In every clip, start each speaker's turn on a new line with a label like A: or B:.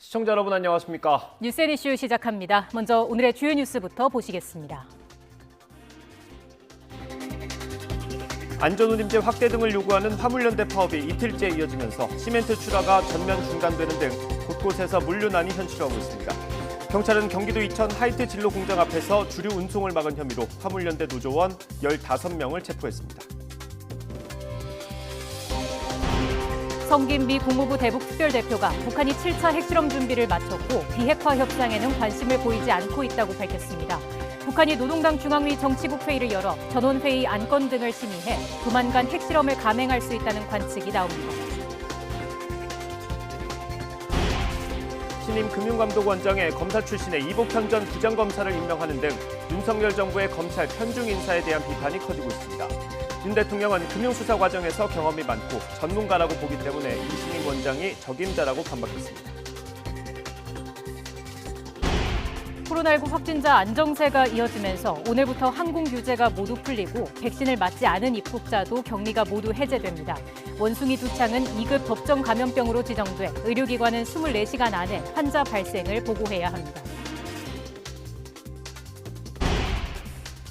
A: 시청자 여러분 안녕하십니까?
B: 뉴스앤 이슈 시작합니다. 먼저 오늘의 주요 뉴스부터 보시겠습니다.
A: 안전운임제 확대 등을 요구하는 화물연대 파업이 이틀째 이어지면서 시멘트 출하가 전면 중단되는 등 곳곳에서 물류난이 현실화하고 있습니다. 경찰은 경기도 이천 하이트 진로 공장 앞에서 주류 운송을 막은 혐의로 화물연대 노조원 15명을 체포했습니다.
B: 성김 미 국무부 대북특별대표가 북한이 7차 핵실험 준비를 마쳤고 비핵화 협상에는 관심을 보이지 않고 있다고 밝혔습니다. 북한이 노동당 중앙위 정치국 회의를 열어 전원회의 안건 등을 심의해 조만간 핵실험을 감행할 수 있다는 관측이 나옵니다.
A: 신임 금융감독원장에 검사 출신의 이복현 전 부장검사를 임명하는 등 윤석열 정부의 검찰 편중 인사에 대한 비판이 커지고 있습니다. 윤 대통령은 금융수사 과정에서 경험이 많고 전문가라고 보기 때문에 이 신임 원장이 적임자라고 반박했습니다.
B: 코로나19 확진자 안정세가 이어지면서 오늘부터 항공 규제가 모두 풀리고 백신을 맞지 않은 입국자도 격리가 모두 해제됩니다. 원숭이 두창은 2급 법정 감염병으로 지정돼 의료기관은 24시간 안에 환자 발생을 보고해야 합니다.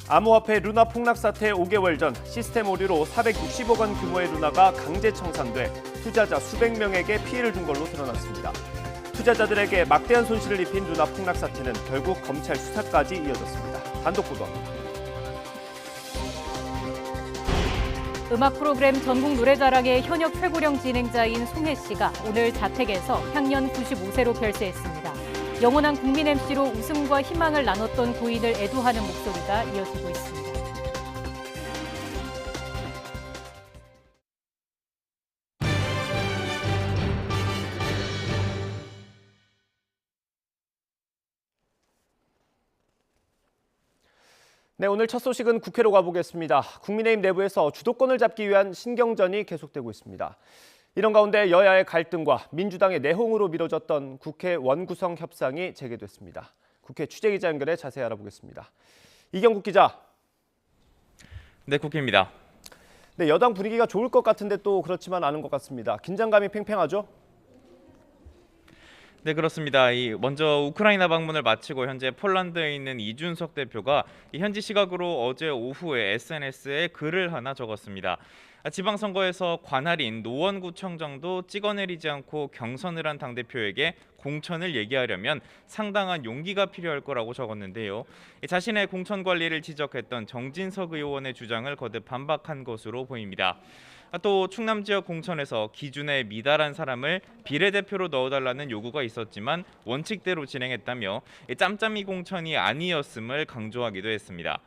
A: 암호화폐 루나 폭락 사태 5개월 전 시스템 오류로 460억 원 규모의 루나가 강제 청산돼 투자자 수백 명에게 피해를 준 걸로 드러났습니다. 투자자들에게 막대한 손실을 입힌 루나 폭락 사태는 결국 검찰 수사까지 이어졌습니다. 단독 보도합니다.
B: 음악 프로그램 전국 노래자랑의 현역 최고령 진행자인 송혜 씨가 오늘 자택에서 향년 95세로 별세했습니다. 영원한 국민 MC로 웃음과 희망을 나눴던 고인을 애도하는 목소리가 이어지고 있습니다.
A: 네, 오늘 첫 소식은 국회로 가보겠습니다. 국민의힘 내부에서 주도권을 잡기 위한 신경전이 계속되고 있습니다. 이런 가운데 여야의 갈등과 민주당의 내홍으로 미뤄졌던 국회 원구성 협상이 재개됐습니다. 국회 취재기자 연결해 자세히 알아보겠습니다. 이경국 기자.
C: 네, 국회입니다.
A: 네, 여당 분위기가 좋을 것 같은데 또 그렇지만 않은 것 같습니다. 긴장감이 팽팽하죠?
C: 네, 그렇습니다. 먼저 우크라이나 방문을 마치고 현재 폴란드에 있는 이준석 대표가 현지 시각으로 어제 오후에 SNS에 글을 하나 적었습니다. 지방선거에서 관할인 노원구청장도 찍어내리지 않고 경선을 한 당대표에게 공천을 얘기하려면 상당한 용기가 필요할 거라고 적었는데요. 자신의 공천 관리를 지적했던 정진석 의원의 주장을 거듭 반박한 것으로 보입니다. 또 충남 지역 공천에서 기준에 미달한 사람을 비례대표로 넣어달라는 요구가 있었지만 원칙대로 진행했다며 짬짬이 공천이 아니었음을 강조하기도 했습니다.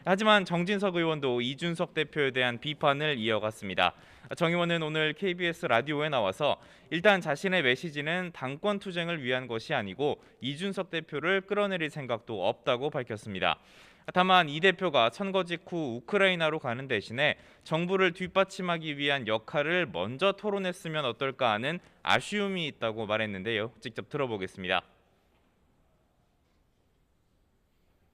C: 하지만 정진석 의원도 이준석 대표에 대한 비판을 이어갔습니다. 정 의원은 오늘 KBS 라디오에 나와서 일단 자신의 메시지는 당권 투쟁을 위한 것이 아니고 이준석 대표를 끌어내릴 생각도 없다고 밝혔습니다. 다만 이 대표가 선거 직후 우크라이나로 가는 대신에 정부를 뒷받침하기 위한 역할을 먼저 토론했으면 어떨까 하는 아쉬움이 있다고 말했는데요. 직접 들어보겠습니다.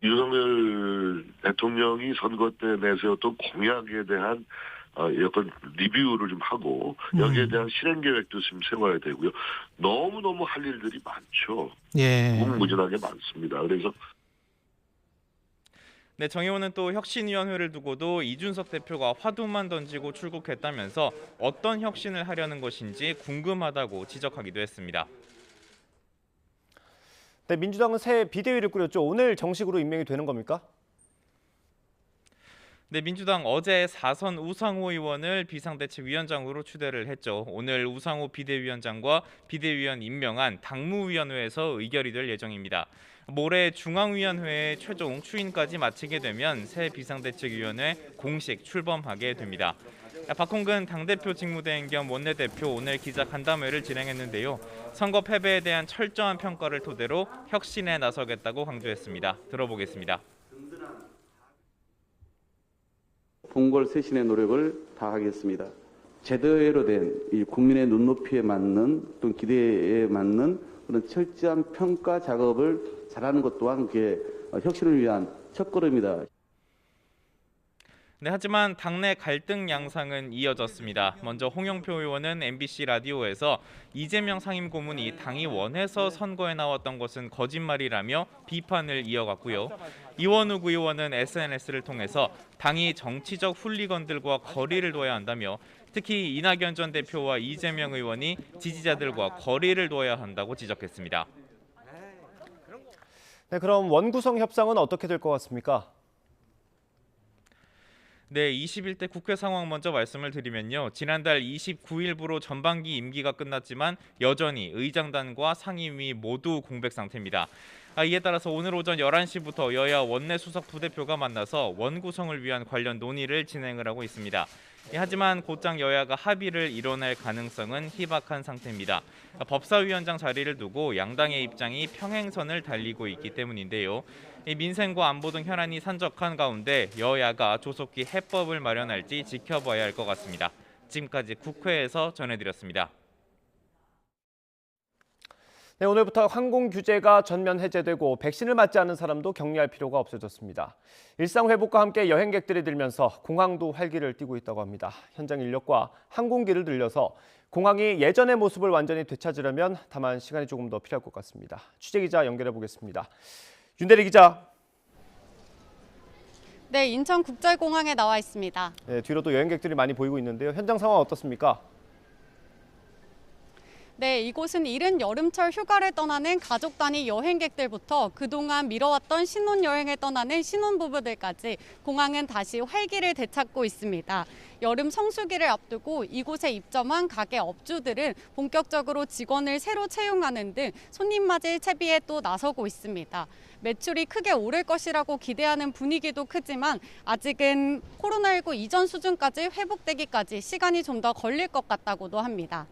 D: 윤석열 대통령이 선거 때 내세웠던 공약에 대한 약간 리뷰를 좀 하고 여기에 대한 실행 계획도 좀 세워야 되고요. 너무너무 할 일들이 많죠.
E: 예.
D: 무궁무진하게 많습니다. 그래서
C: 네, 정 의원은 또 혁신위원회를 두고도 이준석 대표가 화두만 던지고 출국했다면서 어떤 혁신을 하려는 것인지 궁금하다고 지적하기도 했습니다.
A: 네, 민주당은 새 비대위를 꾸렸죠. 오늘 정식으로 임명이 되는 겁니까?
C: 네, 민주당 어제 4선 우상호 의원을 비상대책위원장으로 추대를 했죠. 오늘 우상호 비대위원장과 비대위원 임명안 당무위원회에서 의결이 될 예정입니다. 모레 중앙위원회의 최종 추인까지 마치게 되면 새 비상대책위원회 공식 출범하게 됩니다. 박홍근 당대표 직무대행 겸 원내대표 오늘 기자간담회를 진행했는데요. 선거 패배에 대한 철저한 평가를 토대로 혁신에 나서겠다고 강조했습니다. 들어보겠습니다.
F: 봉골 쇄신의 노력을 다하겠습니다. 제대로 된 이 국민의 눈높이에 맞는 또 기대에 맞는 그런 철저한 평가 작업을 잘하는 것 또한 그게 혁신을 위한 첫걸음이다.
C: 네, 하지만 당내 갈등 양상은 이어졌습니다. 먼저 홍영표 의원은 MBC 라디오에서 이재명 상임고문이 당이 원해서 선거에 나왔던 것은 거짓말이라며 비판을 이어갔고요. 이원욱 의원은 SNS를 통해서 당이 정치적 훌리건들과 거리를 둬야 한다며 특히 이낙연 전 대표와 이재명 의원이 지지자들과 거리를 둬야 한다고 지적했습니다.
A: 네, 그럼 원구성 협상은 어떻게 될 것 같습니까?
C: 네, 21대 국회 상황 먼저 말씀을 드리면요. 지난달 29일부로 전반기 임기가 끝났지만 여전히 의장단과 상임위 모두 공백 상태입니다. 이에 따라서 오늘 오전 11시부터 여야 원내 수석 부대표가 만나서 원구성을 위한 관련 논의를 진행을 하고 있습니다. 하지만 곧장 여야가 합의를 이뤄낼 가능성은 희박한 상태입니다. 법사위원장 자리를 두고 양당의 입장이 평행선을 달리고 있기 때문인데요. 민생과 안보 등 현안이 산적한 가운데 여야가 조속히 해법을 마련할지 지켜봐야 할 것 같습니다. 지금까지 국회에서 전해드렸습니다.
A: 네, 오늘부터 항공 규제가 전면 해제되고 백신을 맞지 않은 사람도 격리할 필요가 없어졌습니다. 일상 회복과 함께 여행객들이 늘면서 공항도 활기를 띠고 있다고 합니다. 현장 인력과 항공기를 늘려서 공항이 예전의 모습을 완전히 되찾으려면 다만 시간이 조금 더 필요할 것 같습니다. 취재기자 연결해 보겠습니다. 윤대리 기자.
E: 네, 인천국제공항에 나와 있습니다.
A: 네, 뒤로도 여행객들이 많이 보이고 있는데요. 현장 상황 어떻습니까?
E: 네, 이곳은 이른 여름철 휴가를 떠나는 가족 단위 여행객들부터 그동안 미뤄왔던 신혼여행을 떠나는 신혼부부들까지 공항은 다시 활기를 되찾고 있습니다. 여름 성수기를 앞두고 이곳에 입점한 가게 업주들은 본격적으로 직원을 새로 채용하는 등 손님 맞을 채비에 또 나서고 있습니다. 매출이 크게 오를 것이라고 기대하는 분위기도 크지만 아직은 코로나19 이전 수준까지 회복되기까지 시간이 좀 더 걸릴 것 같다고도 합니다.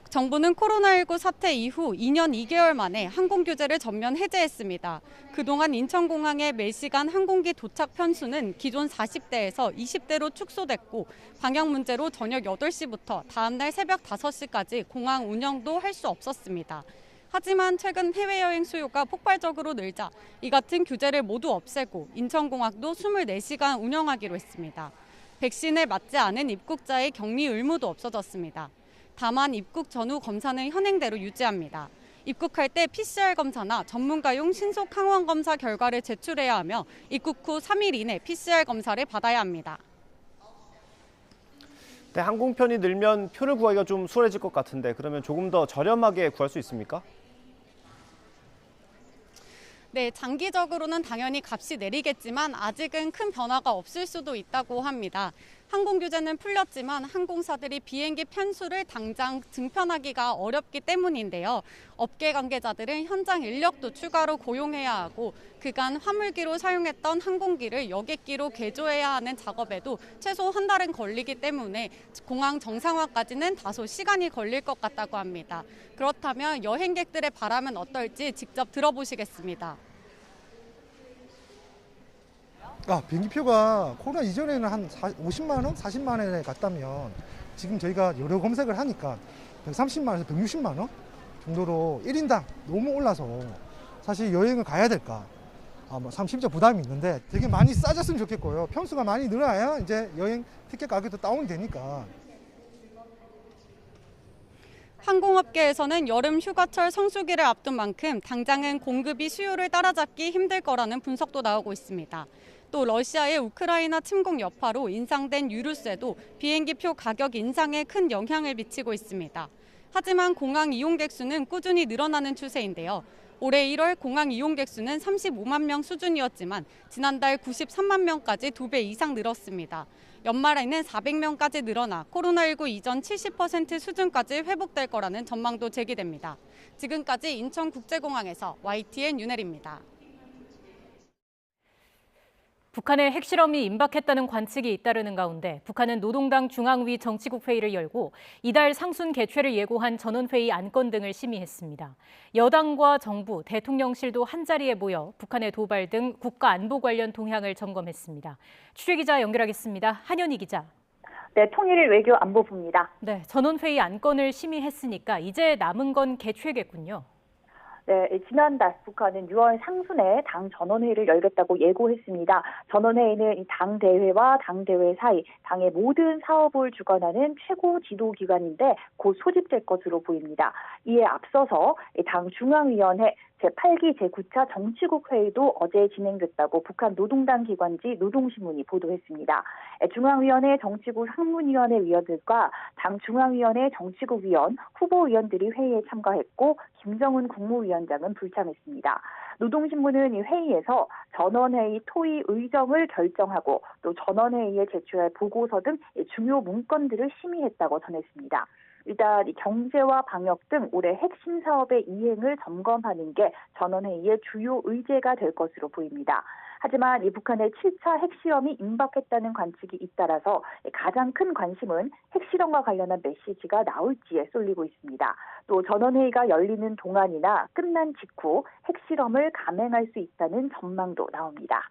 E: 정부는 코로나19 사태 이후 2년 2개월 만에 항공 규제를 전면 해제했습니다. 그동안 인천공항의 매시간 항공기 도착 편수는 기존 40대에서 20대로 축소됐고 방역 문제로 저녁 8시부터 다음날 새벽 5시까지 공항 운영도 할 수 없었습니다. 하지만 최근 해외여행 수요가 폭발적으로 늘자 이 같은 규제를 모두 없애고 인천공항도 24시간 운영하기로 했습니다. 백신을 맞지 않은 입국자의 격리 의무도 없어졌습니다. 다만 입국 전후 검사는 현행대로 유지합니다. 입국할 때 PCR 검사나 전문가용 신속 항원 검사 결과를 제출해야 하며 입국 후 3일 이내 PCR 검사를 받아야 합니다.
A: 네, 항공편이 늘면 표를 구하기가 좀 수월해질 것 같은데 그러면 조금 더 저렴하게 구할 수 있습니까?
E: 네, 장기적으로는 당연히 값이 내리겠지만 아직은 큰 변화가 없을 수도 있다고 합니다. 항공 규제는 풀렸지만 항공사들이 비행기 편수를 당장 증편하기가 어렵기 때문인데요. 업계 관계자들은 현장 인력도 추가로 고용해야 하고 그간 화물기로 사용했던 항공기를 여객기로 개조해야 하는 작업에도 최소 한 달은 걸리기 때문에 공항 정상화까지는 다소 시간이 걸릴 것 같다고 합니다. 그렇다면 여행객들의 바람은 어떨지 직접 들어보시겠습니다.
G: 비행기표가 코로나 이전에는 한 50만 원, 40만 원에 갔다면 지금 저희가 여러 검색을 하니까 130만 원에서 160만 원 정도로 1인당 너무 올라서 사실 여행을 가야 될까 참 심지어 부담이 있는데 되게 많이 싸졌으면 좋겠고요. 편수가 많이 늘어나야 이제 여행 티켓 가격도 다운이 되니까.
E: 항공업계에서는 여름 휴가철 성수기를 앞둔 만큼 당장은 공급이 수요를 따라잡기 힘들 거라는 분석도 나오고 있습니다. 또 러시아의 우크라이나 침공 여파로 인상된 유류세도 비행기표 가격 인상에 큰 영향을 미치고 있습니다. 하지만 공항 이용객 수는 꾸준히 늘어나는 추세인데요. 올해 1월 공항 이용객 수는 35만 명 수준이었지만 지난달 93만 명까지 2배 이상 늘었습니다. 연말에는 400명까지 늘어나 코로나19 이전 70% 수준까지 회복될 거라는 전망도 제기됩니다. 지금까지 인천국제공항에서 YTN 윤혜리입니다.
B: 북한의 핵실험이 임박했다는 관측이 잇따르는 가운데 북한은 노동당 중앙위 정치국 회의를 열고 이달 상순 개최를 예고한 전원회의 안건 등을 심의했습니다. 여당과 정부, 대통령실도 한자리에 모여 북한의 도발 등 국가 안보 관련 동향을 점검했습니다. 취재기자 연결하겠습니다. 한현희 기자.
H: 네, 통일일 외교안보부입니다.
B: 네, 전원회의 안건을 심의했으니까 이제 남은 건 개최겠군요.
H: 네, 지난달 북한은 6월 상순에 당 전원회의를 열겠다고 예고했습니다. 전원회의는 이 당대회와 당대회 사이 당의 모든 사업을 주관하는 최고 지도기관인데 곧 소집될 것으로 보입니다. 이에 앞서서 당 중앙위원회 제8기 제9차 정치국 회의도 어제 진행됐다고 북한 노동당 기관지 노동신문이 보도했습니다. 중앙위원회 정치국 상문위원회 위원들과 당 중앙위원회 정치국 위원, 후보위원들이 회의에 참가했고 김정은 국무위원장은 불참했습니다. 노동신문은 이 회의에서 전원회의 토의 의정을 결정하고 또 전원회의에 제출할 보고서 등 중요 문건들을 심의했다고 전했습니다. 일단 경제와 방역 등 올해 핵심 사업의 이행을 점검하는 게 전원회의의 주요 의제가 될 것으로 보입니다. 하지만 이 북한의 7차 핵실험이 임박했다는 관측이 잇따라서 가장 큰 관심은 핵실험과 관련한 메시지가 나올지에 쏠리고 있습니다. 또 전원회의가 열리는 동안이나 끝난 직후 핵실험을 감행할 수 있다는 전망도 나옵니다.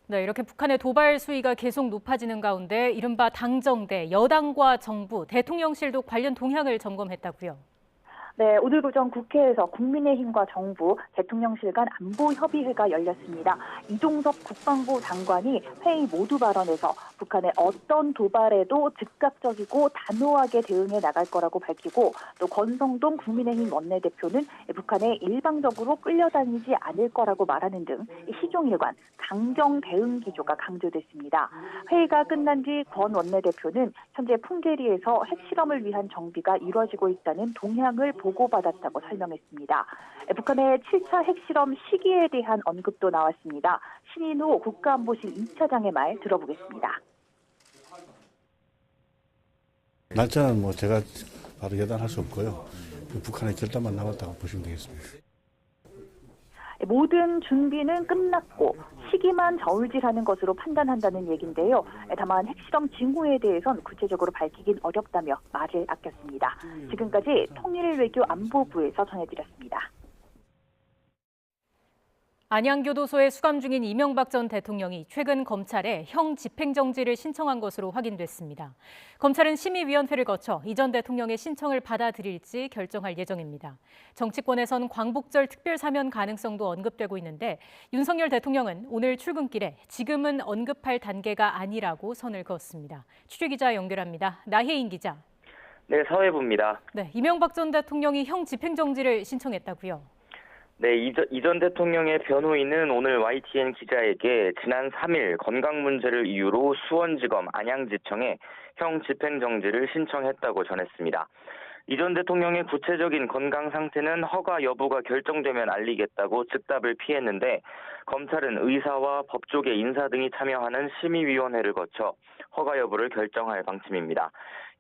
B: 네, 이렇게 북한의 도발 수위가 계속 높아지는 가운데 이른바 당정대, 여당과 정부, 대통령실도 관련 동향을 점검했다고요.
H: 네, 오늘 오전 국회에서 국민의힘과 정부, 대통령실 간 안보협의회가 열렸습니다. 이종섭 국방부 장관이 회의 모두 발언에서 북한의 어떤 도발에도 즉각적이고 단호하게 대응해 나갈 거라고 밝히고 또 권성동 국민의힘 원내대표는 북한에 일방적으로 끌려다니지 않을 거라고 말하는 등 시종일관 강경 대응 기조가 강조됐습니다. 회의가 끝난 뒤 권 원내대표는 현재 풍계리에서 핵실험을 위한 정비가 이루어지고 있다는 동향을 보고받았다고 설명했습니다. 북한의 7차 핵실험 시기에 대한 언급도 나왔습니다. 신인호 국가안보실 2차장의 말 들어보겠습니다.
I: 날짜는 뭐 제가 바로 예단할 수 없고요. 북한의 결단만 나왔다고 보시면 되겠습니다.
H: 모든 준비는 끝났고 시기만 저울질하는 것으로 판단한다는 얘기인데요. 다만 핵실험 징후에 대해선 구체적으로 밝히긴 어렵다며 말을 아꼈습니다. 지금까지 통일외교안보부에서 전해드렸습니다.
B: 안양교도소에 수감 중인 이명박 전 대통령이 최근 검찰에 형 집행정지를 신청한 것으로 확인됐습니다. 검찰은 심의위원회를 거쳐 이 전 대통령의 신청을 받아들일지 결정할 예정입니다. 정치권에선 광복절 특별사면 가능성도 언급되고 있는데 윤석열 대통령은 오늘 출근길에 지금은 언급할 단계가 아니라고 선을 그었습니다. 취재기자 연결합니다. 나혜인 기자.
J: 네, 사회부입니다.
B: 네, 이명박 전 대통령이 형 집행정지를 신청했다고요?
J: 네, 이 전 대통령의 변호인은 오늘 YTN 기자에게 지난 3일 건강 문제를 이유로 수원지검 안양지청에 형 집행정지를 신청했다고 전했습니다. 이 전 대통령의 구체적인 건강 상태는 허가 여부가 결정되면 알리겠다고 즉답을 피했는데 검찰은 의사와 법조계 인사 등이 참여하는 심의위원회를 거쳐 허가 여부를 결정할 방침입니다.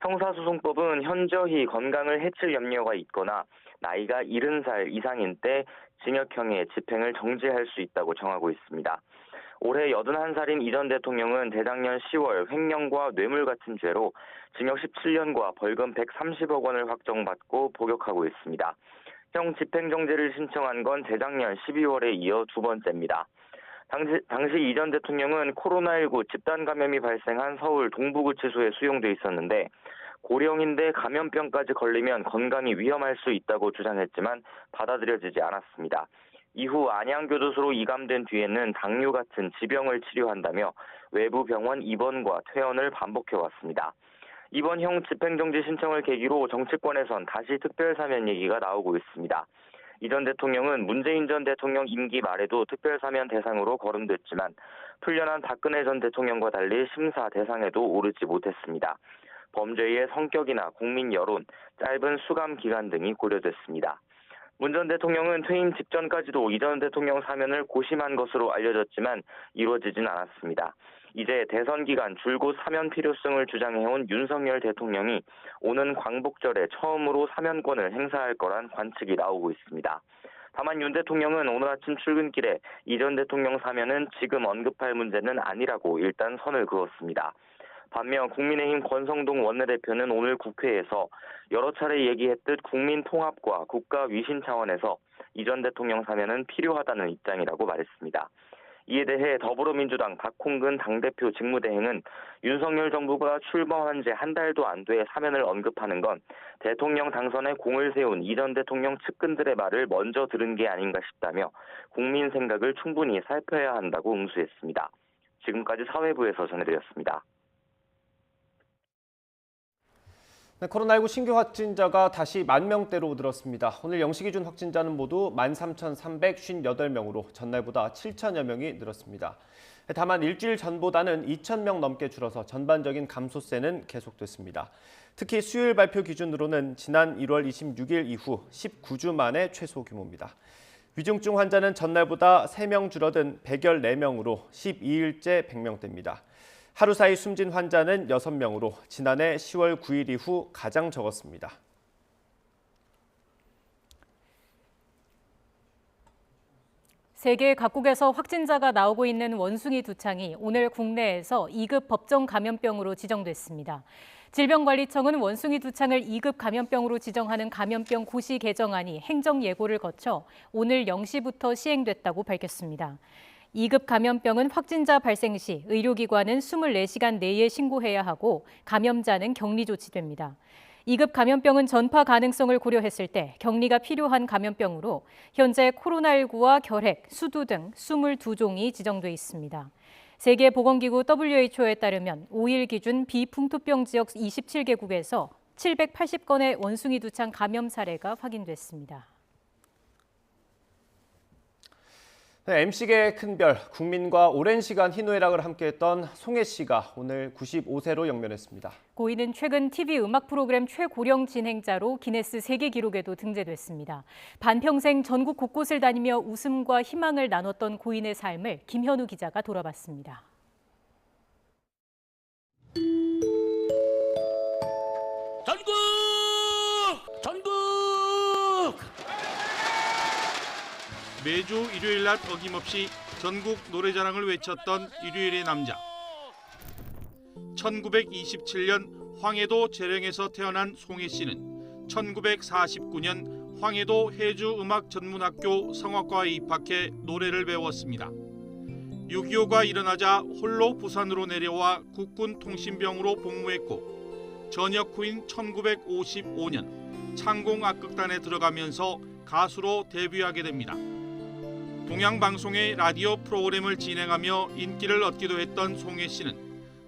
J: 형사소송법은 현저히 건강을 해칠 염려가 있거나 나이가 70살 이상인 때 징역형의 집행을 정지할 수 있다고 정하고 있습니다. 올해 81살인 이 전 대통령은 재작년 10월 횡령과 뇌물 같은 죄로 징역 17년과 벌금 130억 원을 확정받고 복역하고 있습니다. 형 집행정지를 신청한 건 재작년 12월에 이어 두 번째입니다. 당시 이 전 대통령은 코로나19 집단 감염이 발생한 서울 동부구치소에 수용돼 있었는데 고령인데 감염병까지 걸리면 건강이 위험할 수 있다고 주장했지만 받아들여지지 않았습니다. 이후 안양교도소로 이감된 뒤에는 당뇨 같은 지병을 치료한다며 외부 병원 입원과 퇴원을 반복해왔습니다. 이번 형 집행정지 신청을 계기로 정치권에선 다시 특별사면 얘기가 나오고 있습니다. 이 전 대통령은 문재인 전 대통령 임기 말에도 특별사면 대상으로 거론됐지만 풀려난 박근혜 전 대통령과 달리 심사 대상에도 오르지 못했습니다. 범죄의 성격이나 국민 여론, 짧은 수감 기간 등이 고려됐습니다. 문 전 대통령은 퇴임 직전까지도 이 전 대통령 사면을 고심한 것으로 알려졌지만 이루어지진 않았습니다. 이제 대선 기간 줄곧 사면 필요성을 주장해온 윤석열 대통령이 오는 광복절에 처음으로 사면권을 행사할 거란 관측이 나오고 있습니다. 다만 윤 대통령은 오늘 아침 출근길에 이 전 대통령 사면은 지금 언급할 문제는 아니라고 일단 선을 그었습니다. 반면 국민의힘 권성동 원내대표는 오늘 국회에서 여러 차례 얘기했듯 국민 통합과 국가 위신 차원에서 이 전 대통령 사면은 필요하다는 입장이라고 말했습니다. 이에 대해 더불어민주당 박홍근 당대표 직무대행은 윤석열 정부가 출범한 지 한 달도 안 돼 사면을 언급하는 건 대통령 당선에 공을 세운 이전 대통령 측근들의 말을 먼저 들은 게 아닌가 싶다며 국민 생각을 충분히 살펴야 한다고 응수했습니다. 지금까지 사회부에서 전해드렸습니다.
A: 네, 코로나19 신규 확진자가 다시 10,000명대로 늘었습니다. 오늘 영시 기준 확진자는 모두 13,358명으로 전날보다 7,000여 명이 늘었습니다. 다만 일주일 전보다는 2,000명 넘게 줄어서 전반적인 감소세는 계속됐습니다. 특히 수요일 발표 기준으로는 지난 1월 26일 이후 19주 만에 최소 규모입니다. 위중증 환자는 전날보다 3명 줄어든 114명으로 12일째 100명대입니다. 하루 사이 숨진 환자는 6명으로 지난해 10월 9일 이후 가장 적었습니다.
B: 세계 각국에서 확진자가 나오고 있는 원숭이 두창이 오늘 국내에서 2급 법정 감염병으로 지정됐습니다. 질병관리청은 원숭이 두창을 2급 감염병으로 지정하는 감염병 고시 개정안이 행정 예고를 거쳐 오늘 0시부터 시행됐다고 밝혔습니다. 2급 감염병은 확진자 발생 시 의료기관은 24시간 내에 신고해야 하고 감염자는 격리 조치됩니다. 2급 감염병은 전파 가능성을 고려했을 때 격리가 필요한 감염병으로 현재 코로나19와 결핵, 수두 등 22종이 지정돼 있습니다. 세계보건기구 WHO에 따르면 5일 기준 비풍토병 지역 27개국에서 780건의 원숭이 두창 감염 사례가 확인됐습니다.
A: 네, MC계의 큰별, 국민과 오랜 시간 희노애락을 함께했던 송혜 씨가 오늘 95세로 영면했습니다.
B: 고인은 최근 TV 음악 프로그램 최고령 진행자로 기네스 세계 기록에도 등재됐습니다. 반평생 전국 곳곳을 다니며 웃음과 희망을 나눴던 고인의 삶을 김현우 기자가 돌아봤습니다.
K: 매주 일요일 날 어김없이 전국 노래자랑을 외쳤던 일요일의 남자. 1927년 황해도 재령에서 태어난 송혜 씨는 1949년 황해도 해주음악전문학교 성악과에 입학해 노래를 배웠습니다. 6.25가 일어나자 홀로 부산으로 내려와 국군통신병으로 복무했고 전역 후인 1955년 창공악극단에 들어가면서 가수로 데뷔하게 됩니다. 동양방송의 라디오 프로그램을 진행하며 인기를 얻기도 했던 송혜 씨는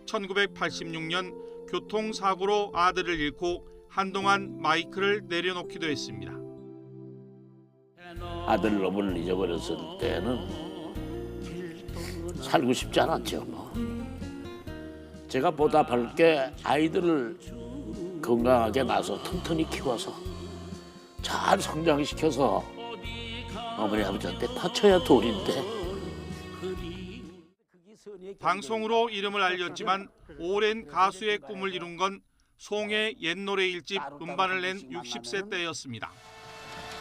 K: 1986년 교통사고로 아들을 잃고 한동안 마이크를 내려놓기도 했습니다.
L: 아들 어머니를 잊어버렸을 때는 살고 싶지 않았죠. 제가 보답할 게 아이들을 건강하게 낳아서 튼튼히 키워서 잘 성장시켜서 어머니 아버지한테 바쳐야 도리인데.
K: 방송으로 이름을 알렸지만 오랜 가수의 꿈을 이룬 건 송혜 옛노래 1집 음반을 낸 60세 때였습니다.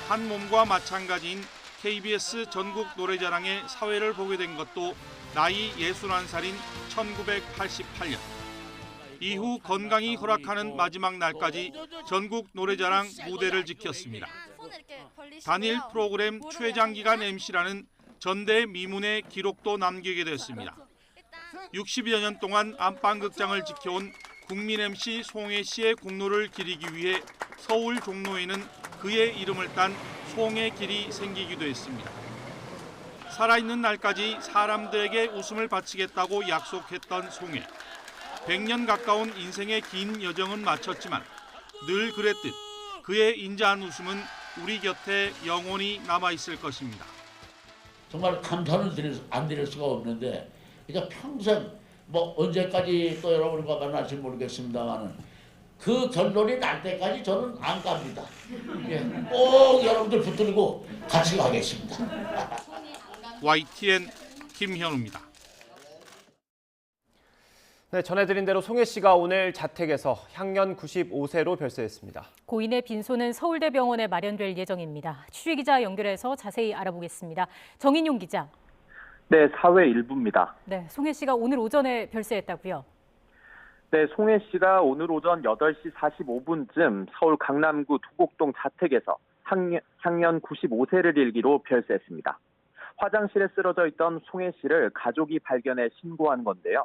K: 한 몸과 마찬가지인 KBS 전국 노래자랑의 사회를 보게 된 것도 나이 61살인 1988년. 이후 건강이 허락하는 마지막 날까지 전국 노래자랑 무대를 지켰습니다. 단일 프로그램 최장기간 MC라는 전대 미문의 기록도 남기게 됐습니다. 60여 년 동안 안방극장을 지켜온 국민 MC 송혜 씨의 공로를 기리기 위해 서울 종로에는 그의 이름을 딴 송혜 길이 생기기도 했습니다. 살아있는 날까지 사람들에게 웃음을 바치겠다고 약속했던 송혜. 100년 가까운 인생의 긴 여정은 마쳤지만 늘 그랬듯 그의 인자한 웃음은 우리 곁에 영원히 남아있을 것입니다.
L: 정말 감사는 안 드릴 수가 없는데 그러니까 평생 뭐 언제까지 또 여러분과 만날지 모르겠습니다만은 그 결론이 날 때까지 저는 안 갑니다. 예, 꼭 여러분들 붙들고 같이 가겠습니다.
K: YTN 김현우입니다.
A: 네, 전해드린 대로 송혜 씨가 오늘 자택에서 향년 95세로 별세했습니다.
B: 고인의 빈소는 서울대병원에 마련될 예정입니다. 취재기자 연결해서 자세히 알아보겠습니다. 정인용 기자.
M: 네, 사회 일부입니다.
B: 네, 송혜 씨가 오늘 오전에 별세했다고요?
M: 네, 송혜 씨가 오늘 오전 8시 45분쯤 서울 강남구 두곡동 자택에서 향년 95세를 일기로 별세했습니다. 화장실에 쓰러져 있던 송혜 씨를 가족이 발견해 신고한 건데요.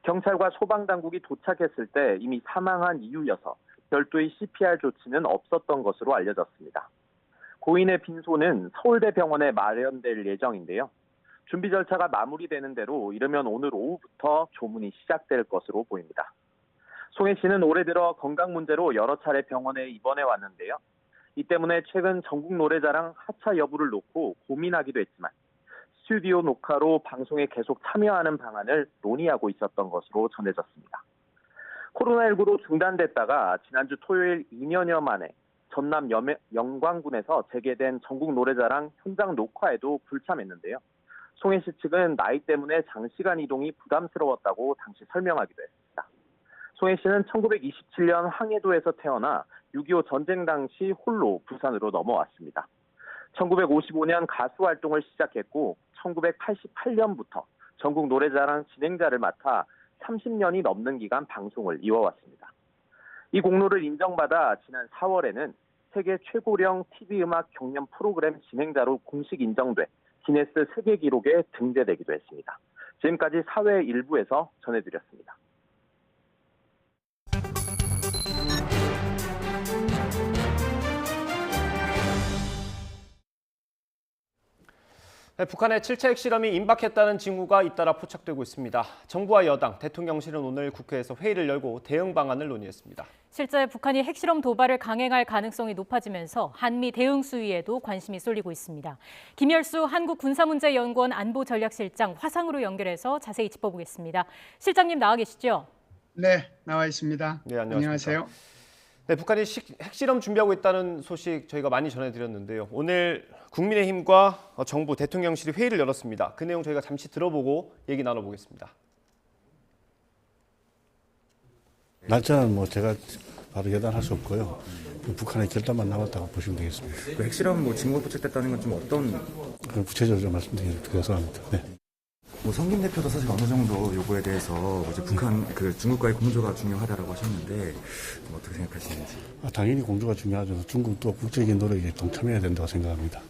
M: 경찰과 소방당국이 도착했을 때 이미 사망한 이유여서 별도의 CPR 조치는 없었던 것으로 알려졌습니다. 고인의 빈소는 서울대병원에 마련될 예정인데요. 준비 절차가 마무리되는 대로 이르면 오늘 오후부터 조문이 시작될 것으로 보입니다. 송혜 씨는 올해 들어 건강 문제로 여러 차례 병원에 입원해 왔는데요. 이 때문에 최근 전국 노래자랑 하차 여부를 놓고 고민하기도 했지만 스튜디오 녹화로 방송에 계속 참여하는 방안을 논의하고 있었던 것으로 전해졌습니다. 코로나19로 중단됐다가 지난주 토요일 2년여 만에 전남 영광군에서 재개된 전국 노래자랑 현장 녹화에도 불참했는데요. 송혜 씨 측은 나이 때문에 장시간 이동이 부담스러웠다고 당시 설명하기도 했습니다. 송혜 씨는 1927년 황해도에서 태어나 6.25 전쟁 당시 홀로 부산으로 넘어왔습니다. 1955년 가수 활동을 시작했고 1988년부터 전국 노래자랑 진행자를 맡아 30년이 넘는 기간 방송을 이어왔습니다. 이 공로를 인정받아 지난 4월에는 세계 최고령 TV음악 경연 프로그램 진행자로 공식 인정돼 기네스 세계 기록에 등재되기도 했습니다. 지금까지 사회 일부에서 전해드렸습니다.
A: 북한의 7차 핵실험이 임박했다는 징후가 잇따라 포착되고 있습니다. 정부와 여당, 대통령실은 오늘 국회에서 회의를 열고 대응 방안을 논의했습니다.
B: 실제 북한이 핵실험 도발을 강행할 가능성이 높아지면서 한미 대응 수위에도 관심이 쏠리고 있습니다. 김열수 한국군사문제연구원 안보전략실장 화상으로 연결해서 자세히 짚어보겠습니다. 실장님 나와 계시죠?
N: 네, 나와 있습니다.
A: 네,
N: 안녕하세요.
A: 네, 북한이 핵실험 준비하고 있다는 소식 저희가 많이 전해드렸는데요. 오늘 국민의힘과 정부, 대통령실이 회의를 열었습니다. 그 내용 저희가 잠시 들어보고 얘기 나눠보겠습니다.
I: 날짜는 뭐 제가 바로 예단할 수 없고요. 북한의 결단만 남았다고 보시면 되겠습니다.
O: 그 핵실험 징후가 포착됐다는 건 좀 어떤?
I: 구체적으로 좀 말씀드리겠습니다. 네.
O: 성김 대표도 사실 어느 정도 요구에 대해서 이제 북한 중국과의 공조가 중요하다라고 하셨는데 어떻게 생각하시는지?
I: 당연히 공조가 중요하죠. 중국도 국제적인 노력에 동참해야 된다고 생각합니다.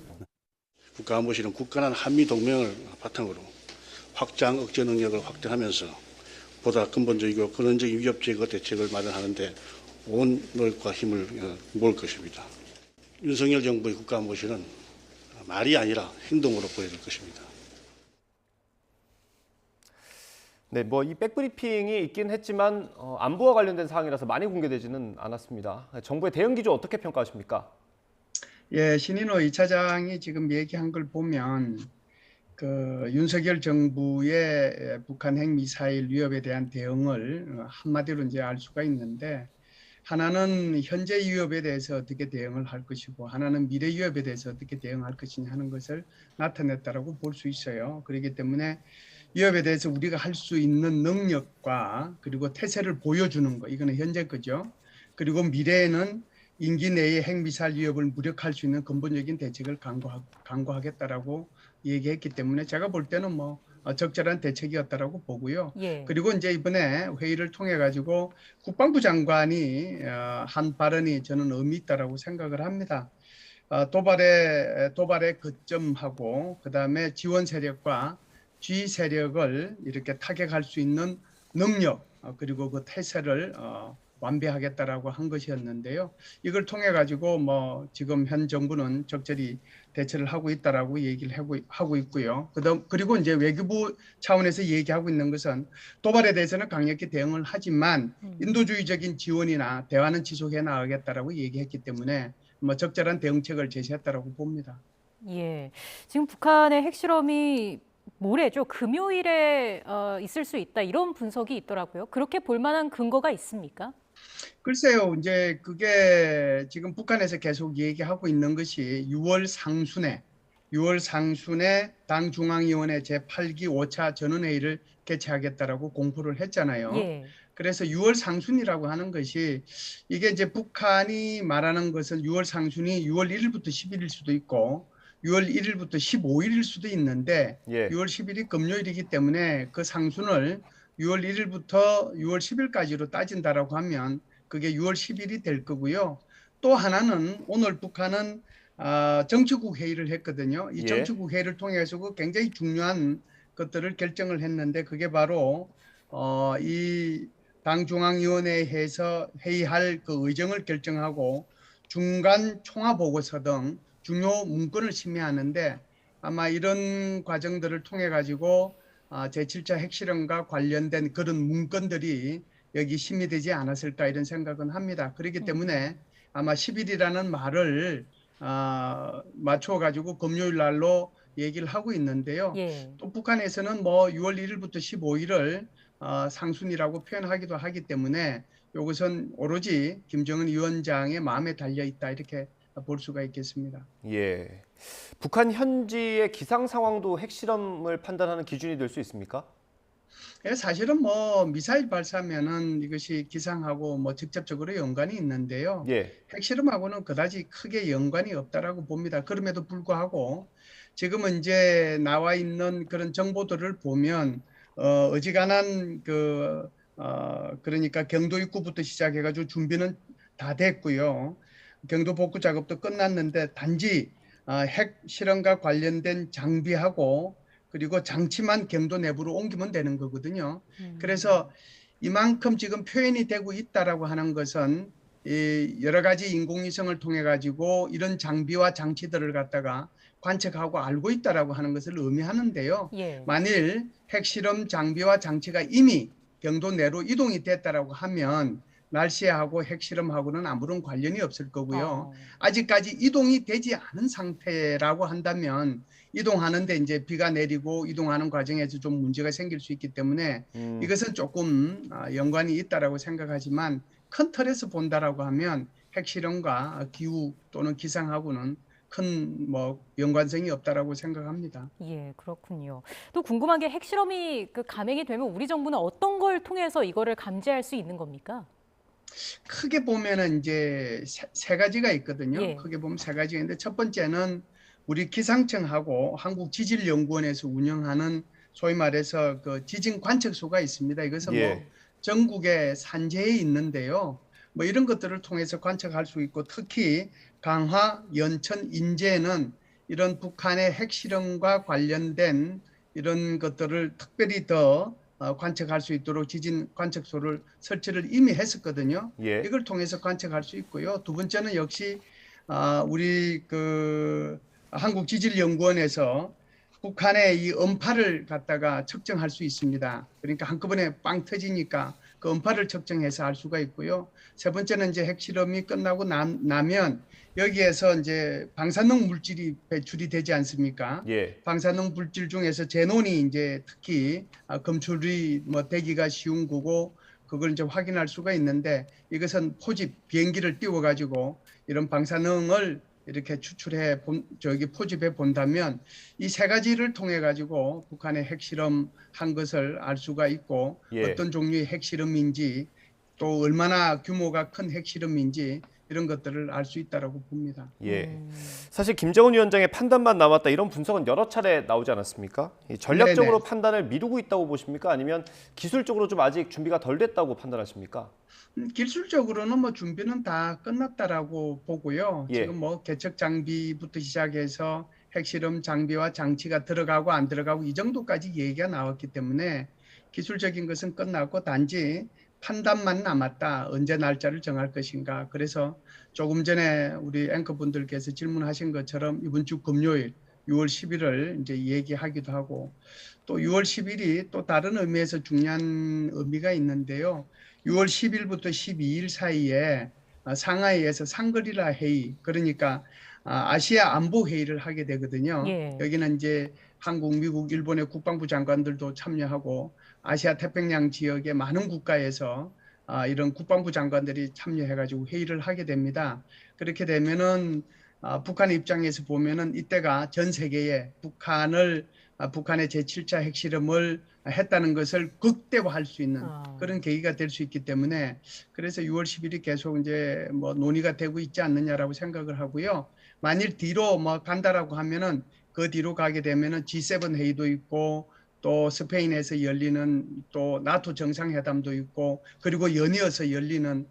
I: 국가안보실은 굳건한 한미 동맹을 바탕으로 확장 억제 능력을 확대하면서 보다 근본적이고 근원적인 위협 제거 대책을 마련하는 데 온 노력과 힘을 모을 것입니다. 윤석열 정부의 국가안보실은 말이 아니라 행동으로 보여줄 것입니다.
A: 네, 이 백브리핑이 있긴 했지만 안보와 관련된 사항이라서 많이 공개되지는 않았습니다. 정부의 대응 기조 어떻게 평가하십니까?
N: 예, 신인호 2차장이 지금 얘기한 걸 보면 윤석열 정부의 북한 핵미사일 위협에 대한 대응을 한마디로 이제 알 수가 있는데, 하나는 현재 위협에 대해서 어떻게 대응을 할 것이고 하나는 미래 위협에 대해서 어떻게 대응할 것이냐 하는 것을 나타냈다라고 볼 수 있어요. 그렇기 때문에 위협에 대해서 우리가 할 수 있는 능력과 그리고 태세를 보여주는 거, 이거는 현재 거죠. 그리고 미래에는 임기 내에 핵미사일 위협을 무력화할 수 있는 근본적인 대책을 강구하겠다라고 얘기했기 때문에 제가 볼 때는 적절한 대책이었다라고 보고요.
B: 예.
N: 그리고 이제 이번에 회의를 통해 가지고 국방부 장관이 한 발언이 저는 의미 있다라고 생각을 합니다. 도발의 거점하고 그다음에 지원 세력과 G 세력을 이렇게 타격할 수 있는 능력 그리고 그 태세를 완비하겠다라고 한 것이었는데요. 이걸 통해 가지고 지금 현 정부는 적절히 대처를 하고 있다라고 얘기를 하고 있고요. 그리고 이제 외교부 차원에서 얘기하고 있는 것은 도발에 대해서는 강력히 대응을 하지만 인도주의적인 지원이나 대화는 지속해 나가겠다라고 얘기했기 때문에 적절한 대응책을 제시했다라고 봅니다.
B: 예, 지금 북한의 핵실험이 모레죠. 금요일에 있을 수 있다 이런 분석이 있더라고요. 그렇게 볼 만한 근거가 있습니까?
N: 글쎄요, 이제 그게 지금 북한에서 계속 얘기하고 있는 것이 6월 상순에 당 중앙위원회 제8기 5차 전원회의를 개최하겠다라고 공포를 했잖아요.
B: 예.
N: 그래서 6월 상순이라고 하는 것이 이게 이제 북한이 말하는 것은 6월 상순이 6월 1일부터 10일일 수도 있고 6월 1일부터 15일일 수도 있는데 6월 10일이 금요일이기 때문에 그 상순을 6월 1일부터 6월 10일까지로 따진다라고 하면 그게 6월 10일이 될 거고요. 또 하나는 오늘 북한은 정치국 회의를 했거든요. 이
A: 예.
N: 정치국 회의를 통해서 굉장히 중요한 것들을 결정을 했는데 그게 바로 이 당 중앙위원회에서 회의할 그 의정을 결정하고 중간 총화 보고서 등 중요 문건을 심의하는데 아마 이런 과정들을 통해 가지고 제7차 핵실험과 관련된 그런 문건들이 여기 심의되지 않았을까 이런 생각은 합니다. 그렇기 때문에 아마 10일이라는 말을 맞춰 가지고 금요일 날로 얘기를 하고 있는데요.
B: 예.
N: 또 북한에서는 뭐 6월 1일부터 15일을 상순이라고 표현하기도 하기 때문에 이것은 오로지 김정은 위원장의 마음에 달려 있다 이렇게 볼 수가 있겠습니다.
A: 예. 북한 현지의 기상 상황도 핵실험을 판단하는 기준이 될 수 있습니까?
N: 예, 사실은 뭐 미사일 발사면은 이것이 기상하고 뭐 직접적으로 연관이 있는데요.
A: 예.
N: 핵실험하고는 그다지 크게 연관이 없다라고 봅니다. 그럼에도 불구하고 지금은 이제 나와 있는 그런 정보들을 보면 어지간한 그러니까 경도 입구부터 시작해가지고 준비는 다 됐고요. 경도 복구 작업도 끝났는데 단지 핵 실험과 관련된 장비하고 그리고 장치만 경도 내부로 옮기면 되는 거거든요. 그래서 이만큼 지금 표현이 되고 있다라고 하는 것은 여러 가지 인공위성을 통해 가지고 이런 장비와 장치들을 갖다가 관측하고 알고 있다라고 하는 것을 의미하는데요.
B: 예.
N: 만일 핵실험 장비와 장치가 이미 경도 내로 이동이 됐다라고 하면 날씨하고 핵실험하고는 아무런 관련이 없을 거고요. 아직까지 이동이 되지 않은 상태라고 한다면 이동하는데 이제 비가 내리고 이동하는 과정에서 좀 문제가 생길 수 있기 때문에 이것은 조금 연관이 있다라고 생각하지만 큰 틀에서 본다라고 하면 핵실험과 기후 또는 기상하고는 큰 뭐 연관성이 없다라고 생각합니다.
B: 예, 그렇군요. 또 궁금한 게 핵실험이 감행이 되면 우리 정부는 어떤 걸 통해서 이거를 감지할 수 있는 겁니까?
N: 크게 보면은 이제 세 가지가 있거든요.
B: 예.
N: 크게 보면 세 가지가 있는데 첫 번째는 우리 기상청하고 한국지질연구원에서 운영하는 소위 말해서 그 지진 관측소가 있습니다. 이것은
A: 예.
N: 뭐 전국에 산재에 있는데요. 뭐 이런 것들을 통해서 관측할 수 있고 특히 강화, 연천, 인제는 이런 북한의 핵실험과 관련된 이런 것들을 특별히 더 관측할 수 있도록 지진 관측소를 설치를 이미 했었거든요.
A: 예.
N: 이걸 통해서 관측할 수 있고요. 두 번째는 역시 우리 그 한국지질연구원에서 북한의 이 음파를 갖다가 측정할 수 있습니다. 그러니까 한꺼번에 빵 터지니까 그 음파를 측정해서 알 수가 있고요. 세 번째는 이제 핵실험이 끝나고 나면 여기에서 이제 방사능 물질이 배출이 되지 않습니까?
A: 예.
N: 방사능 물질 중에서 제논이 이제 특히 검출이 뭐 되기가 쉬운 거고 그걸 이제 확인할 수가 있는데 이것은 비행기를 띄워가지고 이런 방사능을 이렇게 추출해 포집해 본다면 이 세 가지를 통해 가지고 북한의 핵실험 한 것을 알 수가 있고
A: 예.
N: 어떤 종류의 핵실험인지 또 얼마나 규모가 큰 핵실험인지 이런 것들을 알 수 있다라고 봅니다.
A: 예. 사실 김정은 위원장의 판단만 남았다 이런 분석은 여러 차례 나오지 않았습니까? 전략적으로
N: 네네.
A: 판단을 미루고 있다고 보십니까? 아니면 기술적으로 좀 아직 준비가 덜 됐다고 판단하십니까?
N: 기술적으로는 뭐 준비는 다 끝났다라고 보고요.
A: 예.
N: 지금 뭐 개척 장비부터 시작해서 핵실험 장비와 장치가 들어가고 안 들어가고 이 정도까지 얘기가 나왔기 때문에 기술적인 것은 끝났고 단지 판단만 남았다. 언제 날짜를 정할 것인가. 그래서 조금 전에 우리 앵커분들께서 질문하신 것처럼 이번 주 금요일 6월 10일을 이제 얘기하기도 하고 또 6월 10일이 또 다른 의미에서 중요한 의미가 있는데요. 6월 10일부터 12일 사이에 상하이에서 상그리라 회의 그러니까 아시아 안보 회의를 하게 되거든요.
B: 예.
N: 여기는 이제 한국, 미국, 일본의 국방부 장관들도 참여하고 아시아 태평양 지역의 많은 국가에서 이런 국방부 장관들이 참여해가지고 회의를 하게 됩니다. 그렇게 되면은 북한의 입장에서 보면은 이때가 전 세계에 북한의 제7차 핵실험을 했다는 것을 극대화할 수 있는 그런 계기가 될 수 있기 때문에 그래서 6월 10일이 계속 이제 뭐 논의가 되고 있지 않느냐라고 생각을 하고요. 만일 뒤로 뭐 간다라고 하면은 그 뒤로 가게 되면은 G7 회의도 있고 또 스페인에서 열리는 또 나토 정상회담도 있고 그리고 연이어서 열리는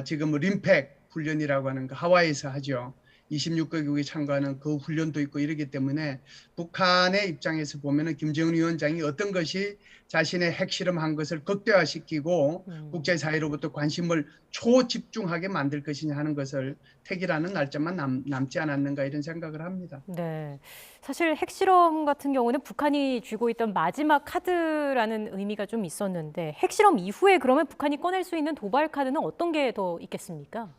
N: 지금 림팩 훈련이라고 하는 거 하와이에서 하죠. 26개국이 참가하는 그 훈련도 있고 이러기 때문에 북한의 입장에서 보면은 김정은 위원장이 어떤 것이 자신의 핵실험한 것을 극대화시키고 국제사회로부터 관심을 초집중하게 만들 것이냐 하는 것을 택이라는 날짜만 남지 않았는가 이런 생각을 합니다.
B: 네, 사실 핵실험 같은 경우는 북한이 쥐고 있던 마지막 카드라는 의미가 좀 있었는데 핵실험 이후에 그러면 북한이 꺼낼 수 있는 도발 카드는 어떤 게 더 있겠습니까?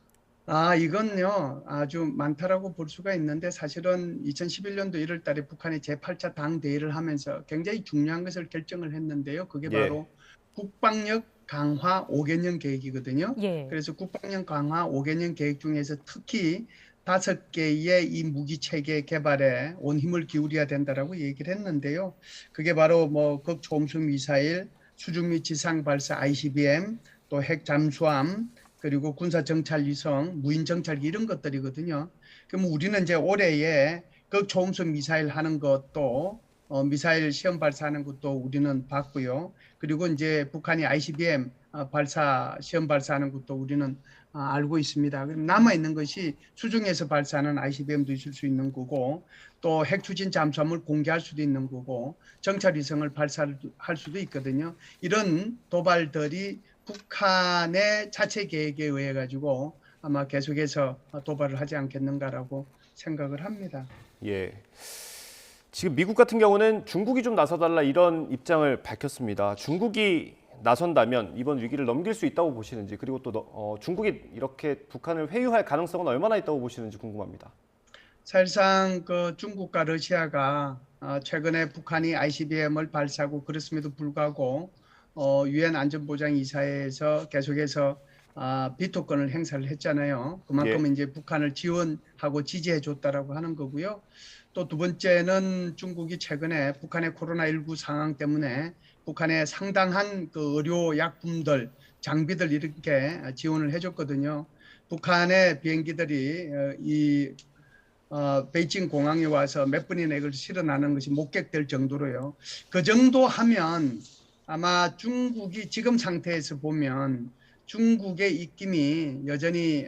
N: 이건요, 아주 많다라고 볼 수가 있는데 사실은 2011년도 1월 달에 북한이 제8차 당대회를 하면서 굉장히 중요한 것을 결정을 했는데요. 그게 바로 국방력 강화 5개년 계획이거든요. 그래서 국방력 강화 5개년 계획 중에서 특히 5개의 이 무기 체계 개발에 온 힘을 기울여야 된다라고 얘기를 했는데요. 그게 바로 뭐 극초음속 미사일, 수중 및 지상 발사 ICBM, 또 핵 잠수함, 그리고 군사 정찰 위성, 무인 정찰기 이런 것들이거든요. 그럼 우리는 이제 올해에 극초음속 미사일 하는 것도 미사일 시험 발사하는 것도 우리는 봤고요. 그리고 이제 북한이 ICBM 발사 시험 발사하는 것도 우리는 알고 있습니다. 그럼 남아 있는 것이 수중에서 발사하는 ICBM도 있을 수 있는 거고, 또 핵 추진 잠수함을 공개할 수도 있는 거고, 정찰 위성을 발사할 수도 있거든요. 이런 도발들이 북한의 자체 계획에 의해 가지고 아마 계속해서 도발을 하지 않겠는가라고 생각을 합니다.
A: 예. 지금 미국 같은 경우는 중국이 좀 나서달라 이런 입장을 밝혔습니다. 중국이 나선다면 이번 위기를 넘길 수 있다고 보시는지, 그리고 또 중국이 이렇게 북한을 회유할 가능성은 얼마나 있다고 보시는지 궁금합니다.
N: 사실상 그 중국과 러시아가 최근에 북한이 ICBM을 발사하고 그랬음에도 불구하고 유엔 안전보장이사회에서 계속해서 비토권을 행사를 했잖아요. 그만큼 이제 북한을 지원하고 지지해 줬다라고 하는 거고요. 또 두 번째는 중국이 최근에 북한의 코로나19 상황 때문에 북한의 상당한 그 의료 약품들, 장비들 이렇게 지원을 해줬거든요. 북한의 비행기들이 베이징 공항에 와서 몇 번이나 이걸 실어나는 것이 목격될 정도로요. 그 정도 하면 아마 중국이 지금 상태에서 보면 중국의 입김이 여전히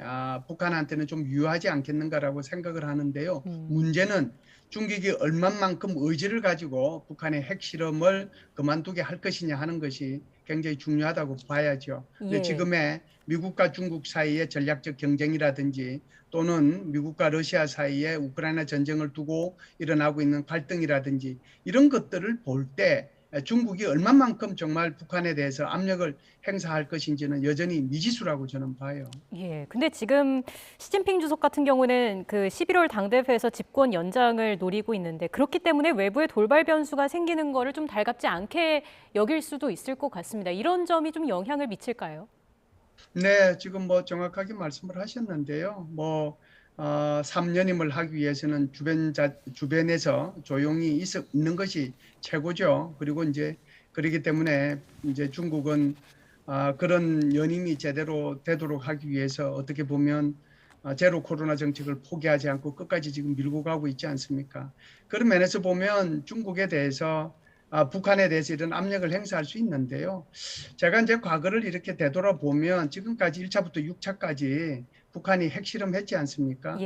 N: 북한한테는 좀 유효하지 않겠는가라고 생각을 하는데요. 문제는 중국이 얼마만큼 의지를 가지고 북한의 핵실험을 그만두게 할 것이냐 하는 것이 굉장히 중요하다고 봐야죠. 근데 지금의 미국과 중국 사이의 전략적 경쟁이라든지 또는 미국과 러시아 사이에 우크라이나 전쟁을 두고 일어나고 있는 갈등이라든지 이런 것들을 볼 때 중국이 얼마만큼 정말 북한에 대해서 압력을 행사할 것인지는 여전히 미지수라고 저는 봐요.
B: 예, 근데 지금 시진핑 주석 같은 경우는 그 11월 당대회에서 집권 연장을 노리고 있는데 그렇기 때문에 외부의 돌발 변수가 생기는 거를 좀 달갑지 않게 여길 수도 있을 것 같습니다. 이런 점이 좀 영향을 미칠까요?
N: 네, 지금 뭐 정확하게 말씀을 하셨는데요. 3년임을 하기 위해서는 주변에서 조용히 있는 것이 최고죠. 그리고 이제 그렇기 때문에 이제 중국은 그런 연임이 제대로 되도록 하기 위해서 어떻게 보면 제로 코로나 정책을 포기하지 않고 끝까지 지금 밀고 가고 있지 않습니까? 그런 면에서 보면 중국에 대해서 북한에 대해서 이런 압력을 행사할 수 있는데요. 제가 이제 과거를 이렇게 되돌아보면 지금까지 1차부터 6차까지 북한이 핵실험했지 않습니까?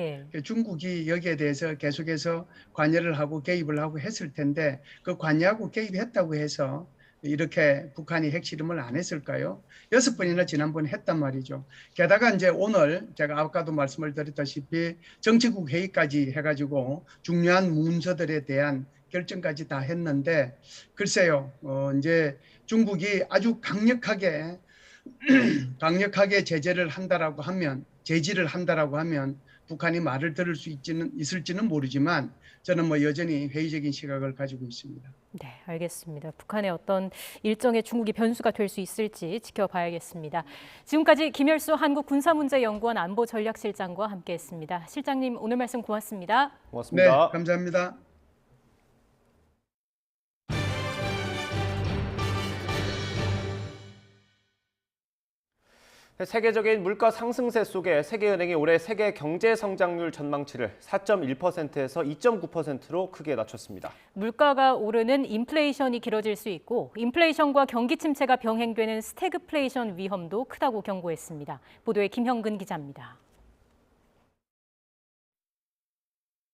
N: 중국이 여기에 대해서 계속해서 관여를 하고 개입을 하고 했을 텐데 그 관여하고 개입했다고 해서 이렇게 북한이 핵실험을 안 했을까요? 6번이나 지난번에 했단 말이죠. 게다가 이제 오늘 제가 아까도 말씀을 드렸다시피 정치국 회의까지 해가지고 중요한 문서들에 대한 결정까지 다 했는데 글쎄요, 이제 중국이 아주 강력하게 제지를 한다라고 하면 북한이 말을 들을 수 있을지는 모르지만 저는 뭐 여전히 회의적인 시각을 가지고 있습니다.
B: 네, 알겠습니다. 북한의 어떤 일정의 중국이 변수가 될 수 있을지 지켜봐야겠습니다. 지금까지 김열수 한국군사문제연구원 안보전략실장과 함께했습니다. 실장님, 오늘 말씀 고맙습니다.
A: 고맙습니다.
N: 네, 감사합니다.
A: 세계적인 물가 상승세 속에 세계은행이 올해 세계 경제 성장률 전망치를 4.1%에서 2.9%로 크게 낮췄습니다.
B: 물가가 오르는 인플레이션이 길어질 수 있고 인플레이션과 경기 침체가 병행되는 스태그플레이션 위험도 크다고 경고했습니다. 보도에 김형근 기자입니다.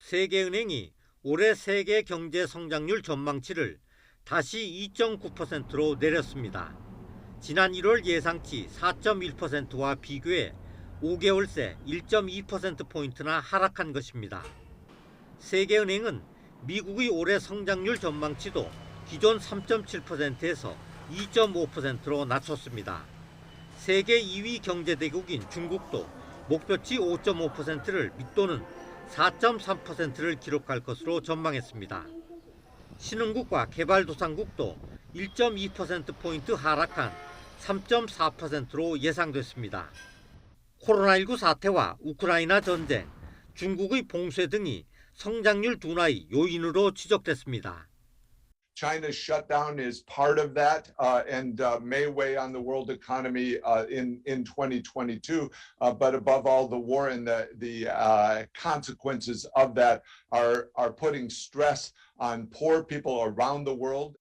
P: 세계은행이 올해 세계 경제 성장률 전망치를 다시 2.9%로 내렸습니다. 지난 1월 예상치 4.1%와 비교해 5개월 새 1.2%포인트나 하락한 것입니다. 세계은행은 미국의 올해 성장률 전망치도 기존 3.7%에서 2.5%로 낮췄습니다. 세계 2위 경제대국인 중국도 목표치 5.5%를 밑도는 4.3%를 기록할 것으로 전망했습니다. 신흥국과 개발도상국도 1.2%포인트 하락한 3.4%로 예상됐습니다. 코로나19 사태와 우크라이나 전쟁, 중국의 봉쇄 등이 성장률 둔화의 요인으로 지적됐습니다.
Q: China's shutdown is part of that and may weigh on the world economy in 2022. But above all, the war and the consequences of that are putting stress on poor people around the world.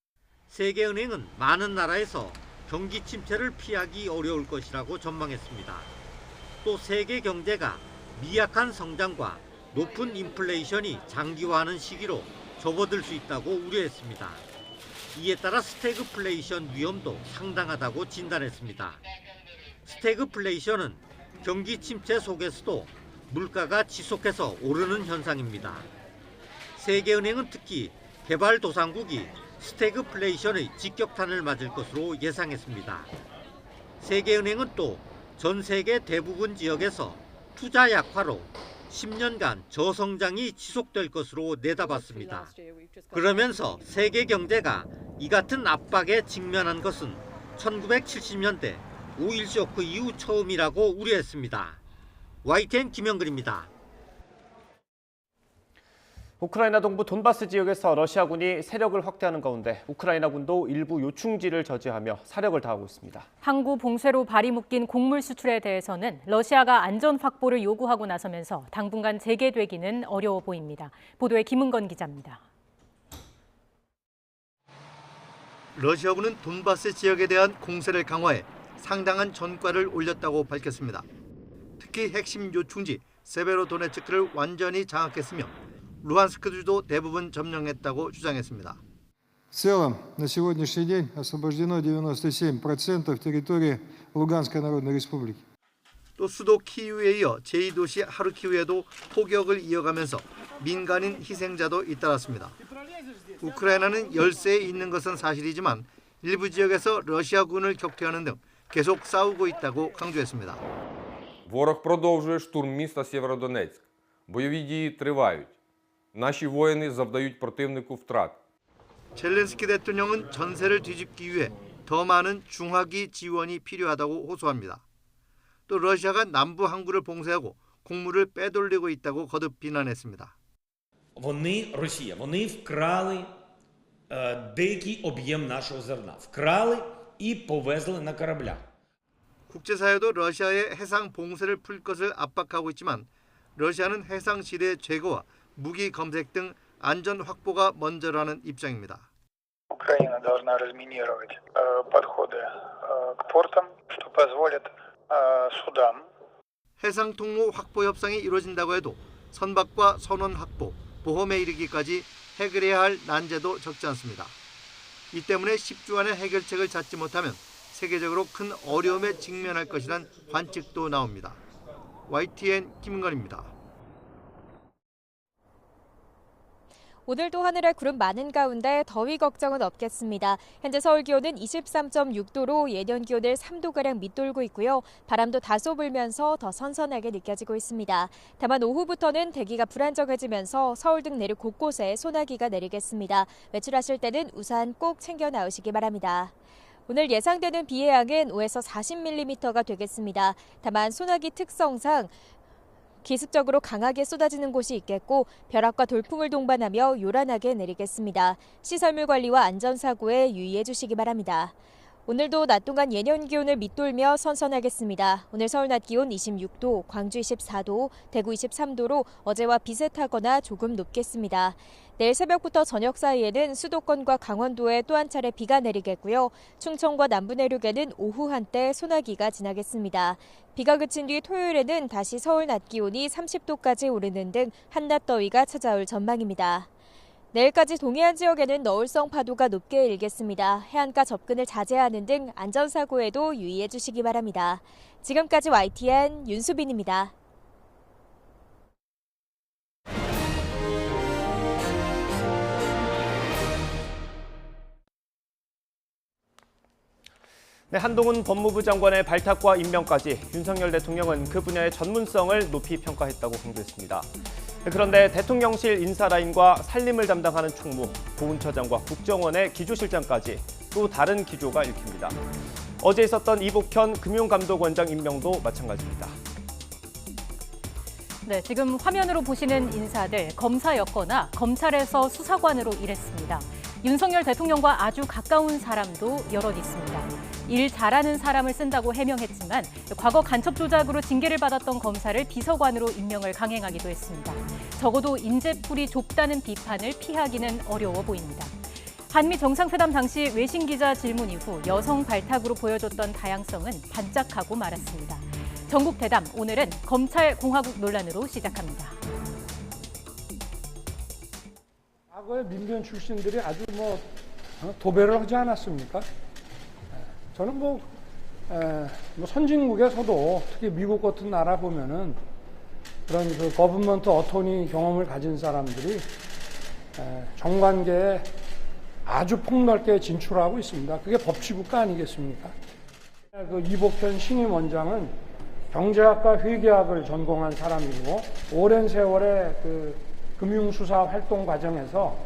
P: 세계은행은 많은 나라에서 경기 침체를 피하기 어려울 것이라고 전망했습니다. 또 세계 경제가 미약한 성장과 높은 인플레이션이 장기화하는 시기로 접어들 수 있다고 우려했습니다. 이에 따라 스태그플레이션 위험도 상당하다고 진단했습니다. 스태그플레이션은 경기 침체 속에서도 물가가 지속해서 오르는 현상입니다. 세계은행은 특히 개발도상국이 스태그플레이션의 직격탄을 맞을 것으로 예상했습니다. 세계은행은 또 전 세계 대부분 지역에서 투자 약화로 10년간 저성장이 지속될 것으로 내다봤습니다. 그러면서 세계 경제가 이 같은 압박에 직면한 것은 1970년대 5.1 쇼크 이후 처음이라고 우려했습니다. YTN 김영근입니다.
A: 우크라이나 동부 돈바스 지역에서 러시아군이 세력을 확대하는 가운데 우크라이나군도 일부 요충지를 저지하며 사력을 다하고 있습니다.
B: 항구 봉쇄로 발이 묶인 곡물 수출에 대해서는 러시아가 안전 확보를 요구하고 나서면서 당분간 재개되기는 어려워 보입니다. 보도에 김은건 기자입니다.
R: 러시아군은 돈바스 지역에 대한 공세를 강화해 상당한 전과를 올렸다고 밝혔습니다. 특히 핵심 요충지 세베로도네츠크를 완전히 장악했으며 루한스크주도 대부분 점령했다고 주장했습니다.
S: В целом, на сегодняшний день освобождено 97% территории Луганской Народной Республики.
R: 또 수도 키이우에 이어 제2도시 하르키우에도 포격을 이어가면서 민간인 희생자도 잇따랐습니다. 우크라이나는 열세에 있는 것은 사실이지만 일부 지역에서 러시아군을 격퇴하는 등 계속 싸우고 있다고 강조했습니다.
T: Ворог продовжує штурм міста Сєвєродонецьк. Бойові дії тривають. Наші воїни завдають противнику втрат.
R: 젤렌스키 대통령은 전세를 뒤집기 위해 더 많은 중화기 지원이 필요하다고 호소합니다. 또 러시아가 남부 항구를 봉쇄하고 곡물을 빼돌리고 있다고 거듭 비난했습니다.
U: Росія вкрали деякий об'єм нашого зерна. Вкрали і повезли на кораблях.
R: 국제사회도 러시아의 해상 봉쇄를 풀 것을 압박하고 있지만 러시아는 해상 지뢰 제거와 무기 검색 등 안전 확보가 먼저라는 입장입니다.
V: Украина должна разминировать подходы к портам, что позволит судам.
R: 해상 통로 확보 협상이 이루어진다고 해도 선박과 선원 확보, 보험에 이르기까지 해결해야 할 난제도 적지 않습니다. 이 때문에 10주 안에 해결책을 찾지 못하면 세계적으로 큰 어려움에 직면할 것이란 관측도 나옵니다. YTN 김은건입니다.
W: 오늘도 하늘에 구름 많은 가운데 더위 걱정은 없겠습니다. 현재 서울 기온은 23.6도로 예년 기온을 3도가량 밑돌고 있고요. 바람도 다소 불면서 더 선선하게 느껴지고 있습니다. 다만 오후부터는 대기가 불안정해지면서 서울 등 내륙 곳곳에 소나기가 내리겠습니다. 외출하실 때는 우산 꼭 챙겨 나오시기 바랍니다. 오늘 예상되는 비의 양은 5에서 40mm가 되겠습니다. 다만 소나기 특성상 기습적으로 강하게 쏟아지는 곳이 있겠고 벼락과 돌풍을 동반하며 요란하게 내리겠습니다. 시설물 관리와 안전사고에 유의해 주시기 바랍니다. 오늘도 낮 동안 예년 기온을 밑돌며 선선하겠습니다. 오늘 서울 낮 기온 26도, 광주 24도, 대구 23도로 어제와 비슷하거나 조금 높겠습니다. 내일 새벽부터 저녁 사이에는 수도권과 강원도에 또 한 차례 비가 내리겠고요. 충청과 남부 내륙에는 오후 한때 소나기가 지나겠습니다. 비가 그친 뒤 토요일에는 다시 서울 낮 기온이 30도까지 오르는 등 한낮 더위가 찾아올 전망입니다. 내일까지 동해안 지역에는 너울성 파도가 높게 일겠습니다. 해안가 접근을 자제하는 등 안전사고에도 유의해 주시기 바랍니다. 지금까지 YTN 윤수빈입니다.
A: 네, 한동훈 법무부 장관의 발탁과 임명까지 윤석열 대통령은 그 분야의 전문성을 높이 평가했다고 강조했습니다. 그런데 대통령실 인사라인과 살림을 담당하는 총무, 보훈처장과 국정원의 기조실장까지 또 다른 기조가 읽힙니다. 어제 있었던 이복현 금융감독원장 임명도 마찬가지입니다.
B: 네, 지금 화면으로 보시는 인사들 검사였거나 검찰에서 수사관으로 일했습니다. 윤석열 대통령과 아주 가까운 사람도 여럿 있습니다. 일 잘하는 사람을 쓴다고 해명했지만 과거 간첩 조작으로 징계를 받았던 검사를 비서관으로 임명을 강행하기도 했습니다. 적어도 인재풀이 좁다는 비판을 피하기는 어려워 보입니다. 한미 정상회담 당시 외신 기자 질문 이후 여성 발탁으로 보여줬던 다양성은 반짝하고 말았습니다. 전국 대담, 오늘은 검찰공화국 논란으로 시작합니다.
C: 과거에 민변 출신들이 아주 도배를 하지 않았습니까? 저는 선진국에서도 특히 미국 같은 나라 보면은 그런 그 거버먼트 어토니 경험을 가진 사람들이 정관계에 아주 폭넓게 진출하고 있습니다. 그게 법치국가 아니겠습니까? 그 이복현 신임 원장은 경제학과 회계학을 전공한 사람이고 오랜 세월의 그 금융수사 활동 과정에서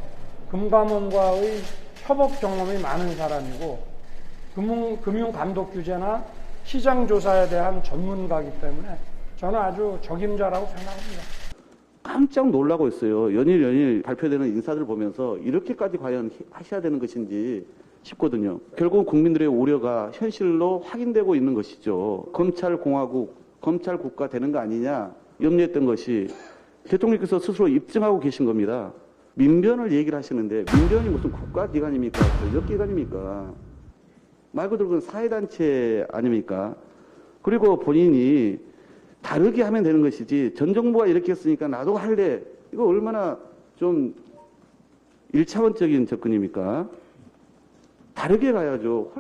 C: 금감원과의 협업 경험이 많은 사람이고 금융감독 규제나 시장 조사에 대한 전문가이기 때문에 저는 아주 적임자라고 생각합니다.
D: 깜짝 놀라고 있어요. 연일 발표되는 인사들 보면서 이렇게까지 과연 하셔야 되는 것인지 싶거든요. 결국 국민들의 우려가 현실로 확인되고 있는 것이죠. 검찰공화국, 검찰국가 되는 거 아니냐 염려했던 것이 대통령께서 스스로 입증하고 계신 겁니다. 민변을 얘기를 하시는데 민변이 무슨 국가기관입니까? 권력기관입니까? 말 그대로 그건 사회단체 아닙니까? 그리고 본인이 다르게 하면 되는 것이지 전 정부가 이렇게 했으니까 나도 할래. 이거 얼마나 좀 1차원적인 접근입니까? 다르게 가야죠.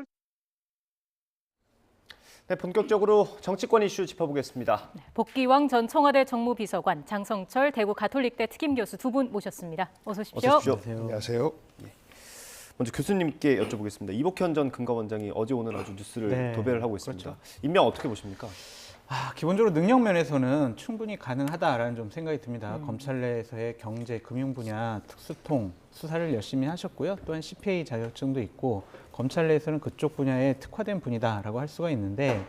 A: 네, 본격적으로 정치권 이슈 짚어보겠습니다.
B: 복귀왕 전 청와대 정무비서관, 장성철 대구 가톨릭대 특임교수 두 분 모셨습니다. 어서 오십시오.
A: 어서 오십시오. 안녕하세요. 먼저 교수님께 여쭤보겠습니다. 이복현 전 금감원장이 어제 오늘 아주 뉴스를 도배를 하고 있습니다.
F: 그렇죠.
A: 임명 어떻게 보십니까?
F: 기본적으로 능력 면에서는 충분히 가능하다라는 좀 생각이 듭니다. 검찰 내에서의 경제, 금융 분야 특수통 수사를 열심히 하셨고요. 또한 CPA 자격증도 있고 검찰 내에서는 그쪽 분야에 특화된 분이다라고 할 수가 있는데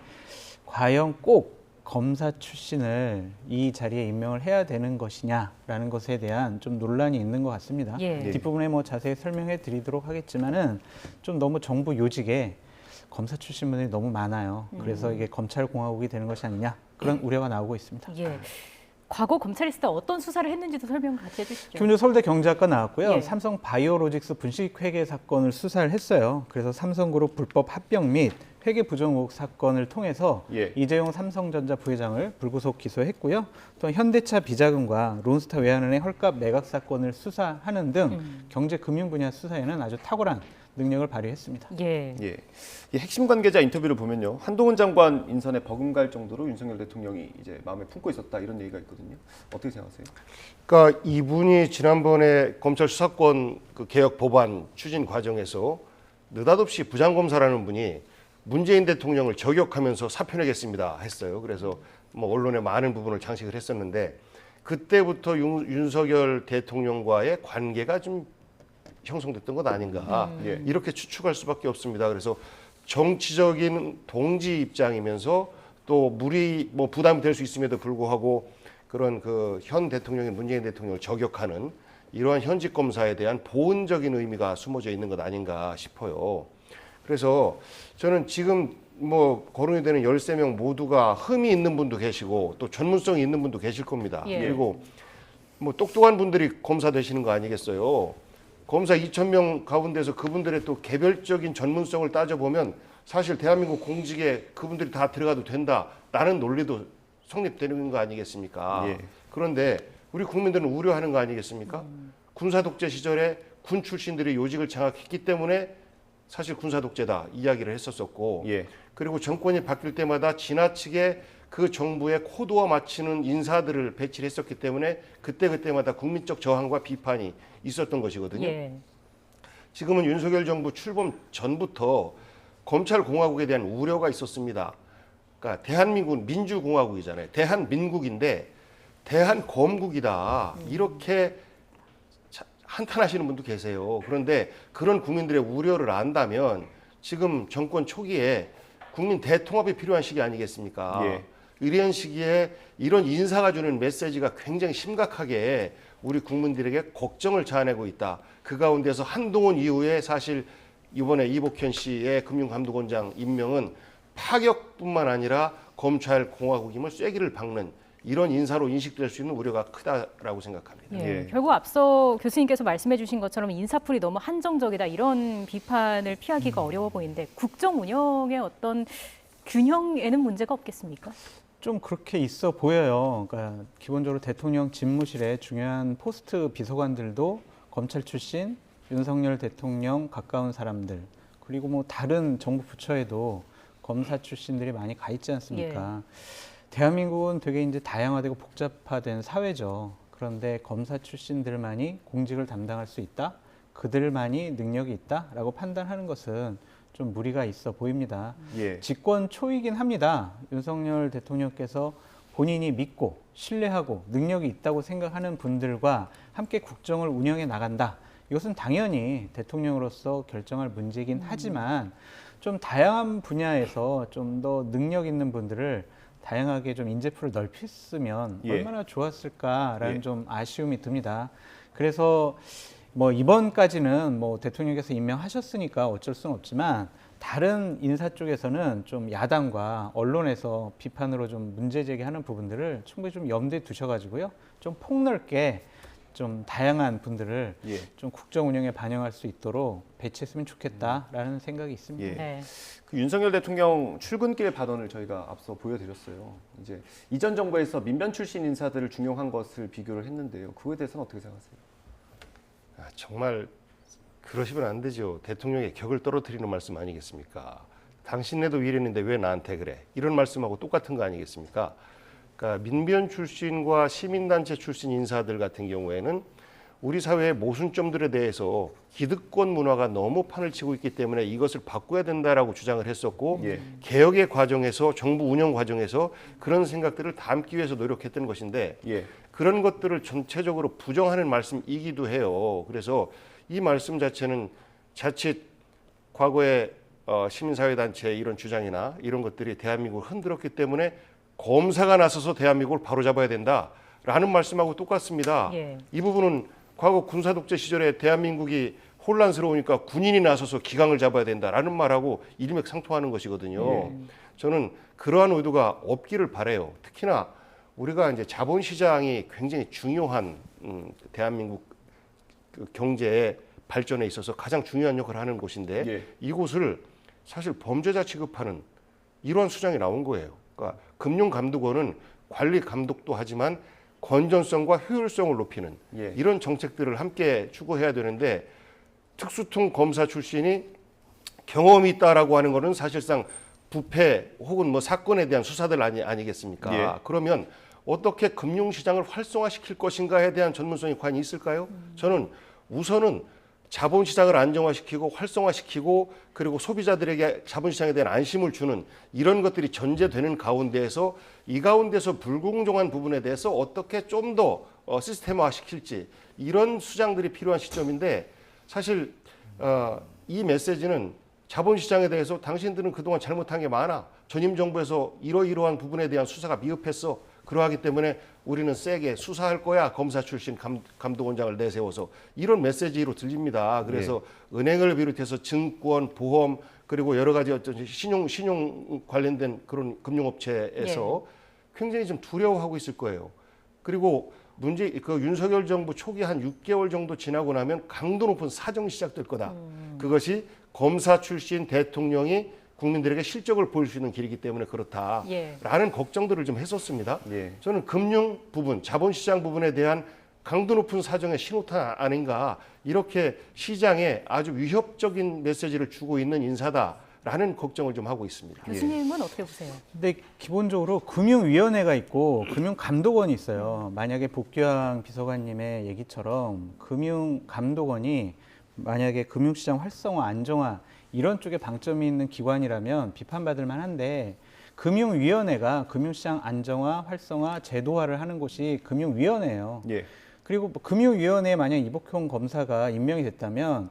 F: 과연 꼭 검사 출신을 이 자리에 임명을 해야 되는 것이냐라는 것에 대한 좀 논란이 있는 것 같습니다. 뒷부분에 자세히 설명해 드리도록 하겠지만은 좀 너무 정부 요직에 검사 출신 분들이 너무 많아요. 그래서 이게 검찰공화국이 되는 것이 아니냐 그런 우려가 나오고 있습니다.
B: 과거 검찰에 있을 때 어떤 수사를 했는지도 설명 같이 해주시죠.
F: 기본적으로 서울대 경제학과 나왔고요. 삼성 바이오로직스 분식회계 사건을 수사를 했어요. 그래서 삼성그룹 불법 합병 및 회계 부정 의혹 사건을 통해서 이재용 삼성전자 부회장을 불구속 기소했고요. 또 현대차 비자금과 론스타 외환은행 헐값 매각 사건을 수사하는 등 경제 금융 분야 수사에는 아주 탁월한 능력을 발휘했습니다.
A: 이 핵심 관계자 인터뷰를 보면요, 한동훈 장관 인선에 버금갈 정도로 윤석열 대통령이 이제 마음에 품고 있었다 이런 얘기가 있거든요. 어떻게 생각하세요?
X: 그러니까 이분이 지난번에 검찰 수사권 그 개혁 법안 추진 과정에서 느닷없이 부장검사라는 분이 문재인 대통령을 저격하면서 사표 내겠습니다 했어요. 그래서 언론에 많은 부분을 장식을 했었는데 그때부터 윤석열 대통령과의 관계가 좀 형성됐던 것 아닌가 이렇게 추측할 수밖에 없습니다. 그래서 정치적인 동지 입장이면서 또 부담이 될 수 있음에도 불구하고 그런 그 현 대통령이 문재인 대통령을 저격하는 이러한 현직 검사에 대한 보은적인 의미가 숨어져 있는 것 아닌가 싶어요. 그래서 저는 지금 뭐 거론이 되는 13명 모두가 흠이 있는 분도 계시고 또 전문성이 있는 분도 계실 겁니다.
B: 예.
X: 그리고 뭐 똑똑한 분들이 검사 되시는 거 아니겠어요? 검사 2,000명 가운데서 그분들의 또 개별적인 전문성을 따져보면 사실 대한민국 공직에 그분들이 다 들어가도 된다라는 논리도 성립되는 거 아니겠습니까?
A: 예.
X: 그런데 우리 국민들은 우려하는 거 아니겠습니까? 군사 독재 시절에 군 출신들이 요직을 장악했기 때문에 사실 군사 독재다 이야기를 했었었고
A: 예.
X: 그리고 정권이 바뀔 때마다 지나치게 그 정부의 코드와 맞추는 인사들을 배치를 했었기 때문에 그때마다 국민적 저항과 비판이 있었던 것이거든요.
B: 예.
X: 지금은 윤석열 정부 출범 전부터 검찰공화국에 대한 우려가 있었습니다. 그러니까 대한민국은 민주공화국이잖아요. 대한민국인데 대한검국이다. 이렇게 한탄하시는 분도 계세요. 그런데 그런 국민들의 우려를 안다면 지금 정권 초기에 국민 대통합이 필요한 시기 아니겠습니까?
A: 예.
X: 이런 시기에 이런 인사가 주는 메시지가 굉장히 심각하게 우리 국민들에게 걱정을 자아내고 있다. 그 가운데서 한동훈 이후에 사실 이번에 이복현 씨의 금융감독원장 임명은 파격뿐만 아니라 검찰 공화국임을 쐐기를 박는 이런 인사로 인식될 수 있는 우려가 크다라고 생각합니다.
B: 예. 결국 앞서 교수님께서 말씀해 주신 것처럼 인사풀이 너무 한정적이다 이런 비판을 피하기가 어려워 보이는데 국정 운영의 어떤 균형에는 문제가 없겠습니까?
F: 좀 그렇게 있어 보여요. 그러니까 기본적으로 대통령 집무실에 중요한 포스트 비서관들도 검찰 출신, 윤석열 대통령 가까운 사람들, 그리고 뭐 다른 정부 부처에도 검사 출신들이 많이 가 있지 않습니까? 대한민국은 되게 이제 다양화되고 복잡화된 사회죠. 그런데 검사 출신들만이 공직을 담당할 수 있다? 그들만이 능력이 있다라고 판단하는 것은 좀 무리가 있어 보입니다.
A: 예.
F: 집권 초이긴 합니다. 윤석열 대통령께서 본인이 믿고 신뢰하고 능력이 있다고 생각하는 분들과 함께 국정을 운영해 나간다. 이것은 당연히 대통령으로서 결정할 문제이긴 하지만 좀 다양한 분야에서 좀 더 능력 있는 분들을 다양하게 좀 인재풀을 넓혔으면
A: 예.
F: 얼마나 좋았을까라는
A: 예.
F: 좀 아쉬움이 듭니다. 그래서 뭐 이번까지는 뭐 대통령께서 임명하셨으니까 어쩔 수는 없지만 다른 인사 쪽에서는 좀 야당과 언론에서 비판으로 좀 문제 제기하는 부분들을 충분히 좀 염두에 두셔가지고요. 좀 폭넓게 좀 다양한 분들을
A: 예.
F: 좀 국정 운영에 반영할 수 있도록 배치했으면 좋겠다라는 생각이 있습니다.
A: 예.
B: 네.
A: 그 윤석열 대통령 출근길 발언을 저희가 앞서 보여드렸어요. 이제 이전 정부에서 민변 출신 인사들을 중용한 것을 비교를 했는데요. 그거에 대해서는 어떻게 생각하세요?
X: 정말 그러시면 안 되죠. 대통령의 격을 떨어뜨리는 말씀 아니겠습니까? 당신네도 이랬는데 왜 나한테 그래? 이런 말씀하고 똑같은 거 아니겠습니까? 그러니까 민변 출신과 시민단체 출신 인사들 같은 경우에는 우리 사회의 모순점들에 대해서 기득권 문화가 너무 판을 치고 있기 때문에 이것을 바꿔야 된다라고 주장을 했었고
A: 예.
X: 개혁의 과정에서 정부 운영 과정에서 그런 생각들을 담기 위해서 노력했던 것인데
A: 예.
X: 그런 것들을 전체적으로 부정하는 말씀이기도 해요. 그래서 이 말씀 자체는 자칫 과거의 시민사회단체의 이런 주장이나 이런 것들이 대한민국을 흔들었기 때문에 검사가 나서서 대한민국을 바로잡아야 된다라는 말씀하고 똑같습니다.
B: 예.
X: 이 부분은 과거 군사독재 시절에 대한민국이 혼란스러우니까 군인이 나서서 기강을 잡아야 된다라는 말하고 일맥상통하는 것이거든요. 저는 그러한 의도가 없기를 바라요. 특히나 우리가 이제 자본시장이 굉장히 중요한 대한민국 그 경제의 발전에 있어서 가장 중요한 역할을 하는 곳인데
A: 예.
X: 이곳을 사실 범죄자 취급하는 이러한 수장이 나온 거예요. 그러니까 금융감독원은 관리 감독도 하지만 건전성과 효율성을 높이는
A: 예.
X: 이런 정책들을 함께 추구해야 되는데 특수통 검사 출신이 경험이 있다라고 하는 것은 사실상 부패 혹은 뭐 사건에 대한 수사들 아니겠습니까?
A: 예.
X: 그러면 어떻게 금융시장을 활성화시킬 것인가에 대한 전문성이 과연 있을까요? 저는 우선은 자본시장을 안정화시키고 활성화시키고 그리고 소비자들에게 자본시장에 대한 안심을 주는 이런 것들이 전제되는 가운데에서 이 가운데서 불공정한 부분에 대해서 어떻게 좀 더 시스템화시킬지 이런 수장들이 필요한 시점인데 사실 이 메시지는 자본시장에 대해서 당신들은 그동안 잘못한 게 많아. 전임 정부에서 이러이러한 부분에 대한 수사가 미흡했어. 그러하기 때문에 우리는 세게 수사할 거야. 검사 출신 감독원장을 내세워서 이런 메시지로 들립니다. 그래서 은행을 비롯해서 증권, 보험 그리고 여러 가지 어떤 신용 관련된 그런 금융업체에서 굉장히 좀 두려워하고 있을 거예요. 그리고 그 윤석열 정부 초기 한 6개월 정도 지나고 나면 강도 높은 사정이 시작될 거다. 그것이 검사 출신 대통령이 국민들에게 실적을 보일 수 있는 길이기 때문에 그렇다라는 걱정들을 좀 했었습니다. 저는 금융 부분, 자본시장 부분에 대한 강도 높은 사정의 신호탄 아닌가, 이렇게 시장에 아주 위협적인 메시지를 주고 있는 인사다라는 걱정을 좀 하고 있습니다.
B: 교수님은 어떻게 보세요?
F: 근데 기본적으로 금융위원회가 있고 금융감독원이 있어요. 만약에 복귀환 비서관님의 얘기처럼 금융감독원이 만약에 금융시장 활성화, 안정화 이런 쪽에 방점이 있는 기관이라면 비판받을 만한데, 금융위원회가 금융시장 안정화, 활성화, 제도화를 하는 곳이 금융위원회예요. 그리고 금융위원회에 만약 이복형 검사가 임명이 됐다면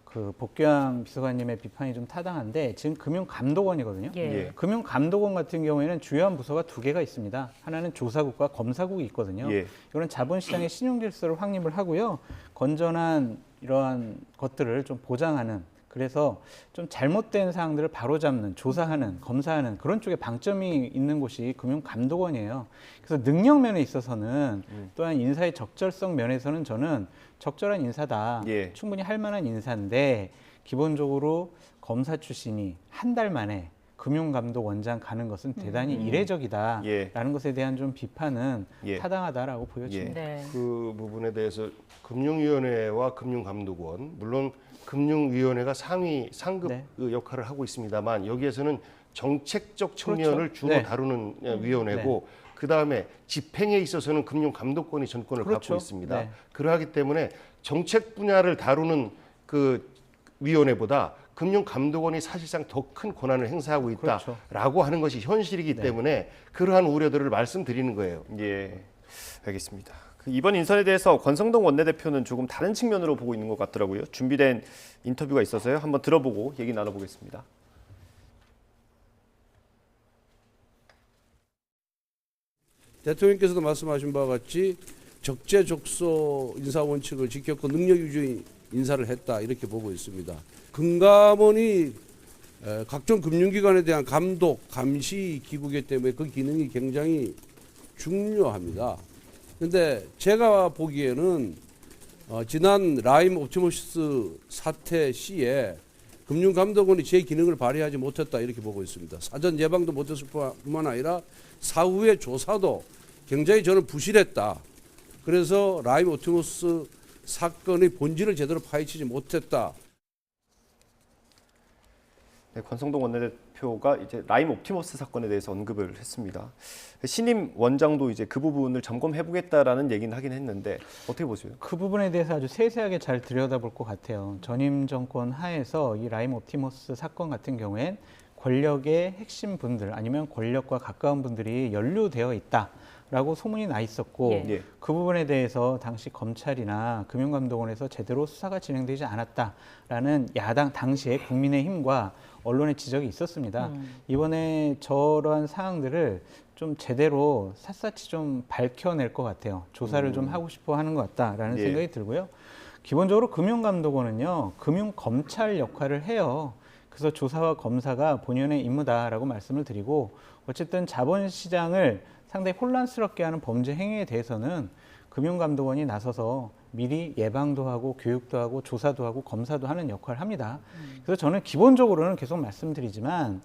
F: 그 복귀환 비서관님의 비판이 좀 타당한데, 지금 금융감독원이거든요. 금융감독원 같은 경우에는 주요한 부서가 2개가 있습니다. 하나는 조사국과 검사국이 있거든요. 이거는 자본시장의 신용질서를 확립을 하고요, 건전한 이러한 것들을 좀 보장하는, 그래서 좀 잘못된 사항들을 바로잡는, 조사하는, 검사하는 그런 쪽에 방점이 있는 곳이 금융감독원이에요. 그래서 능력면에 있어서는 또한 인사의 적절성 면에서는 저는 적절한 인사다. 충분히 할 만한 인사인데, 기본적으로 검사 출신이 한 달 만에 금융감독원장 가는 것은 대단히 이례적이다라는 것에 대한 좀 비판은 타당하다라고 보여집니다.
X: 그 부분에 대해서 금융위원회와 금융감독원, 물론 금융위원회가 상급 그 역할을 하고 있습니다만, 여기에서는 정책적 측면을 주로 다루는 위원회고, 그다음에 집행에 있어서는 금융감독원이 전권을 갖고 있습니다. 그러하기 때문에 정책 분야를 다루는 그 위원회보다 금융감독원이 사실상 더 큰 권한을 행사하고 있다라고 하는 것이 현실이기 때문에 그러한 우려들을 말씀드리는 거예요.
A: 알겠습니다. 이번 인선에 대해서 권성동 원내대표는 조금 다른 측면으로 보고 있는 것 같더라고요. 준비된 인터뷰가 있어서요. 한번 들어보고 얘기 나눠보겠습니다.
E: 대통령께서도 말씀하신 바와 같이 적재적소 인사 원칙을 지켰고 능력 위주의 인사를 했다, 이렇게 보고 있습니다. 금감원이 각종 금융기관에 대한 감독, 감시 기구이기 때문에 그 기능이 굉장히 중요합니다. 그런데 제가 보기에는 지난 라임 옵티머스 사태 시에 금융감독원이 제 기능을 발휘하지 못했다, 이렇게 보고 있습니다. 사전 예방도 못했을 뿐만 아니라 사후의 조사도 굉장히 저는 부실했다. 그래서 라임 옵티머스 사건의 본질을 제대로 파헤치지 못했다.
A: 권성동 원내대표가 이제 라임 옵티머스 사건에 대해서 언급을 했습니다. 신임 원장도 이제 그 부분을 점검해보겠다라는 얘기는 하긴 했는데 어떻게 보세요?
F: 그 부분에 대해서 아주 세세하게 잘 들여다볼 것 같아요. 전임 정권 하에서 이 라임 옵티머스 사건 같은 경우엔 권력의 핵심 분들 아니면 권력과 가까운 분들이 연루되어 있다라고 소문이 나 있었고, 그 부분에 대해서 당시 검찰이나 금융감독원에서 제대로 수사가 진행되지 않았다라는 야당 당시에 국민의힘과 언론의 지적이 있었습니다. 이번에 저러한 사항들을 좀 제대로 샅샅이 좀 밝혀낼 것 같아요. 조사를 좀 하고 싶어 하는 것 같다라는 생각이 들고요. 기본적으로 금융감독원은요, 금융검찰 역할을 해요. 그래서 조사와 검사가 본연의 임무다라고 말씀을 드리고, 어쨌든 자본시장을 상당히 혼란스럽게 하는 범죄 행위에 대해서는 금융감독원이 나서서 미리 예방도 하고 교육도 하고 조사도 하고 검사도 하는 역할을 합니다. 그래서 저는 기본적으로는 계속 말씀드리지만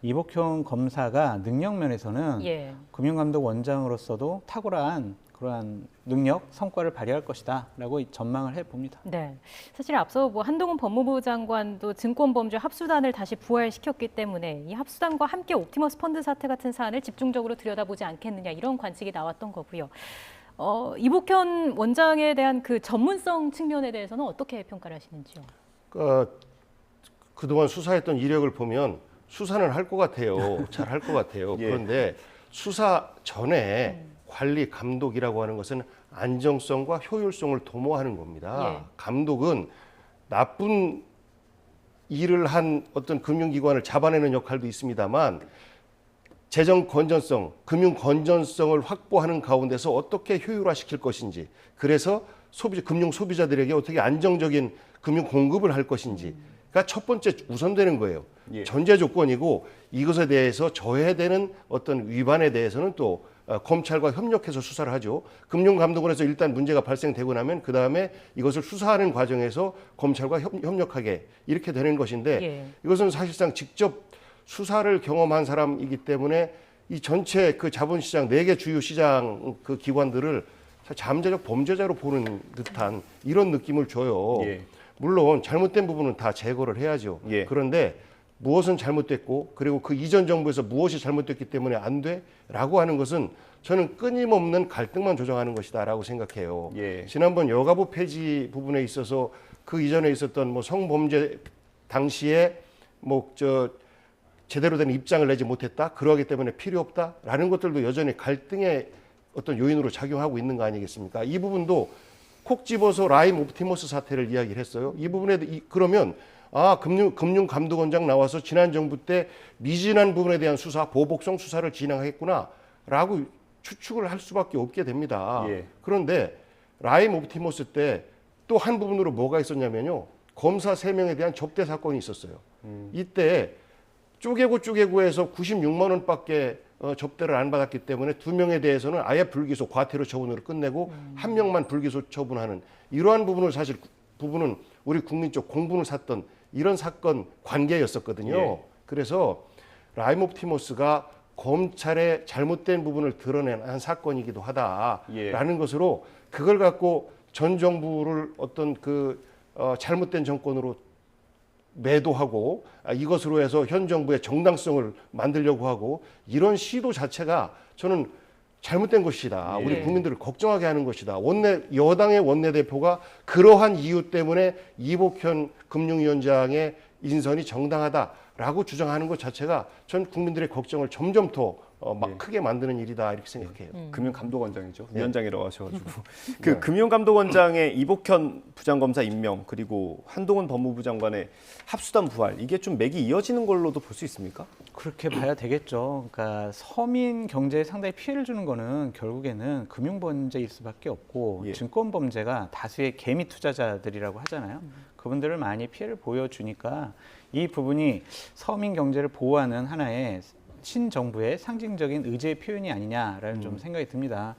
F: 이복형 검사가 능력 면에서는 금융감독 원장으로서도 탁월한 그러한 능력, 성과를 발휘할 것이다라고 전망을 해봅니다.
B: 네, 사실 앞서 한동훈 법무부 장관도 증권범죄 합수단을 다시 부활시켰기 때문에 이 합수단과 함께 옵티머스 펀드 사태 같은 사안을 집중적으로 들여다보지 않겠느냐, 이런 관측이 나왔던 거고요. 이복현 원장에 대한 그 전문성 측면에 대해서는 어떻게 평가를 하시는지요?
X: 그동안 수사했던 이력을 보면 수사는 할 것 같아요. 잘 할 것 같아요. 그런데 수사 전에 관리, 감독이라고 하는 것은 안정성과 효율성을 도모하는 겁니다. 감독은 나쁜 일을 한 어떤 금융기관을 잡아내는 역할도 있습니다만 재정 건전성, 금융 건전성을 확보하는 가운데서 어떻게 효율화시킬 것인지, 그래서 금융 소비자들에게 어떻게 안정적인 금융 공급을 할 것인지가 첫 번째 우선되는 거예요.
A: 예.
X: 전제 조건이고, 이것에 대해서 저해되는 어떤 위반에 대해서는 또 검찰과 협력해서 수사를 하죠. 금융감독원에서 일단 문제가 발생되고 나면 그 다음에 이것을 수사하는 과정에서 검찰과 협력하게 이렇게 되는 것인데,
B: 예.
X: 이것은 사실상 직접 수사를 경험한 사람이기 때문에 이 전체 그 자본시장 4개 주요 시장 그 기관들을 잠재적 범죄자로 보는 듯한 이런 느낌을 줘요.
A: 예.
X: 물론 잘못된 부분은 다 제거를 해야죠.
A: 예.
X: 그런데 무엇은 잘못됐고, 그리고 그 이전 정부에서 무엇이 잘못됐기 때문에 안 돼라고 하는 것은 저는 끊임없는 갈등만 조장하는 것이다라고 생각해요.
A: 예.
X: 지난번 여가부 폐지 부분에 있어서 그 이전에 있었던 뭐 성범죄 당시에 제대로 된 입장을 내지 못했다, 그러기 때문에 필요 없다라는 것들도 여전히 갈등의 어떤 요인으로 작용하고 있는 거 아니겠습니까? 이 부분도 콕 집어서 라임 옵티머스 사태를 이야기를 했어요. 이 부분에 그러면 금융감독원장 나와서 지난 정부 때 미진한 부분에 대한 수사, 보복성 수사를 진행하겠구나라고 추측을 할 수밖에 없게 됩니다.
A: 예.
X: 그런데 라임 옵티머스 때 또 한 부분으로 뭐가 있었냐면요, 검사 3명에 대한 접대 사건이 있었어요. 이때 쪼개고에서 96만 원밖에 접대를 안 받았기 때문에 2명에 대해서는 아예 불기소, 과태료 처분으로 끝내고 1명만 불기소 처분하는 이러한 부분은 우리 국민 쪽 공분을 샀던 이런 사건 관계였었거든요.
A: 예.
X: 그래서 라임 옵티머스가 검찰의 잘못된 부분을 드러낸 한 사건이기도 하다라는 것으로, 그걸 갖고 전 정부를 어떤 잘못된 정권으로 매도하고 이것으로 해서 현 정부의 정당성을 만들려고 하고, 이런 시도 자체가 저는 잘못된 것이다.
A: 예.
X: 우리 국민들을 걱정하게 하는 것이다. 여당의 원내대표가 그러한 이유 때문에 이복현 금융위원장의 인선이 정당하다라고 주장하는 것 자체가 전 국민들의 걱정을 점점 더 크게 만드는 일이다, 이렇게 생각해요.
A: 금융감독원장이죠.
X: 네.
A: 위원장이라고 하셔가지고. 금융감독원장의 이복현 부장검사 임명, 그리고 한동훈 법무부 장관의 합수단 부활, 이게 좀 맥이 이어지는 걸로도 볼 수 있습니까?
F: 그렇게 봐야 되겠죠. 그러니까 서민 경제에 상당히 피해를 주는 거는 결국에는 금융범죄일 수밖에 없고,
A: 예.
F: 증권범죄가 다수의 개미 투자자들이라고 하잖아요. 그분들을 많이 피해를 보여주니까 이 부분이 서민 경제를 보호하는 하나의 신정부의 상징적인 의지의 표현이 아니냐라는 좀 생각이 듭니다.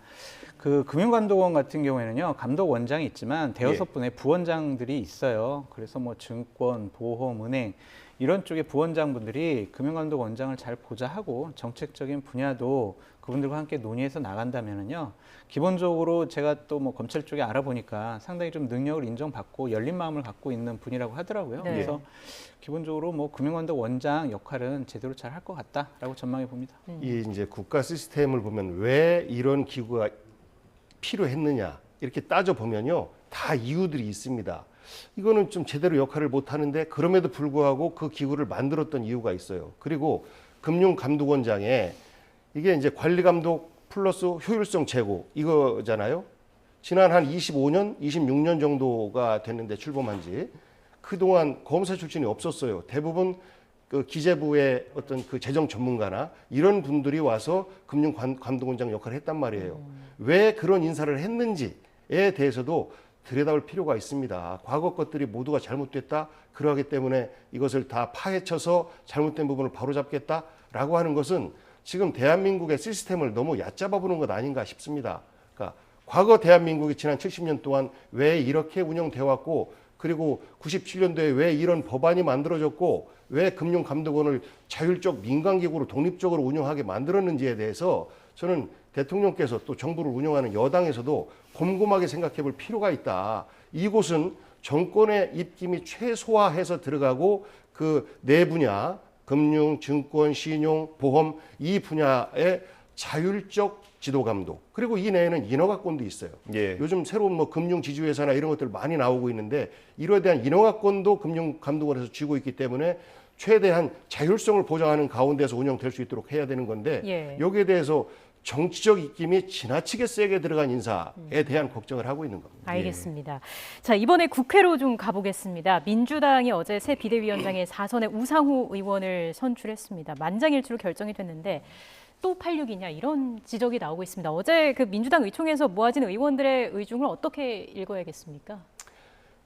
F: 그 금융감독원 같은 경우에는요, 감독원장이 있지만 대여섯 분의 부원장들이 있어요. 그래서 뭐 증권, 보험, 은행 이런 쪽의 부원장분들이 금융감독원장을 잘 보좌하고 정책적인 분야도 그분들과 함께 논의해서 나간다면은요, 기본적으로 제가 또 뭐 검찰 쪽에 알아보니까 상당히 좀 능력을 인정받고 열린 마음을 갖고 있는 분이라고 하더라고요.
B: 네.
F: 그래서 기본적으로 뭐 금융감독원장 역할은 제대로 잘 할 것 같다라고 전망해 봅니다.
X: 이 이제 국가 시스템을 보면 왜 이런 기구가 필요했느냐 이렇게 따져 보면요, 다 이유들이 있습니다. 이거는 좀 제대로 역할을 못 하는데 그럼에도 불구하고 그 기구를 만들었던 이유가 있어요. 그리고 금융감독원장에 이게 이제 관리감독 플러스 효율성 제고 이거잖아요. 지난 한 25년, 26년 정도가 됐는데 출범한 지 그동안 검사 출신이 없었어요. 대부분 그 기재부의 어떤 그 재정 전문가나 이런 분들이 와서 금융감독원장 역할을 했단 말이에요. 왜 그런 인사를 했는지에 대해서도 들여다볼 필요가 있습니다. 과거 것들이 모두가 잘못됐다. 그러기 때문에 이것을 다 파헤쳐서 잘못된 부분을 바로잡겠다라고 하는 것은 지금 대한민국의 시스템을 너무 얕잡아 보는 것 아닌가 싶습니다. 그러니까 과거 대한민국이 지난 70년 동안 왜 이렇게 운영돼 왔고, 그리고 97년도에 왜 이런 법안이 만들어졌고, 왜 금융감독원을 자율적 민간기구로 독립적으로 운영하게 만들었는지에 대해서 저는 대통령께서 또 정부를 운영하는 여당에서도 곰곰하게 생각해 볼 필요가 있다. 이곳은 정권의 입김이 최소화해서 들어가고 그 네 분야, 금융, 증권, 신용, 보험 이 분야의 자율적 지도 감독, 그리고 이 내에는 인허가권도 있어요.
A: 예.
X: 요즘 새로운 뭐 금융지주회사나 이런 것들 많이 나오고 있는데 이로에 대한 인허가권도 금융감독원에서 쥐고 있기 때문에 최대한 자율성을 보장하는 가운데서 운영될 수 있도록 해야 되는 건데
B: 예.
X: 여기에 대해서 정치적 입김이 지나치게 세게 들어간 인사에 대한 걱정을 하고 있는 겁니다.
B: 알겠습니다. 자, 이번에 국회로 좀 가보겠습니다. 민주당이 어제 새 비대위원장의 4선에 우상호 의원을 선출했습니다. 만장일치로 결정이 됐는데 또 86이냐 이런 지적이 나오고 있습니다. 어제 그 민주당 의총에서 모아진 의원들의 의중을 어떻게 읽어야겠습니까?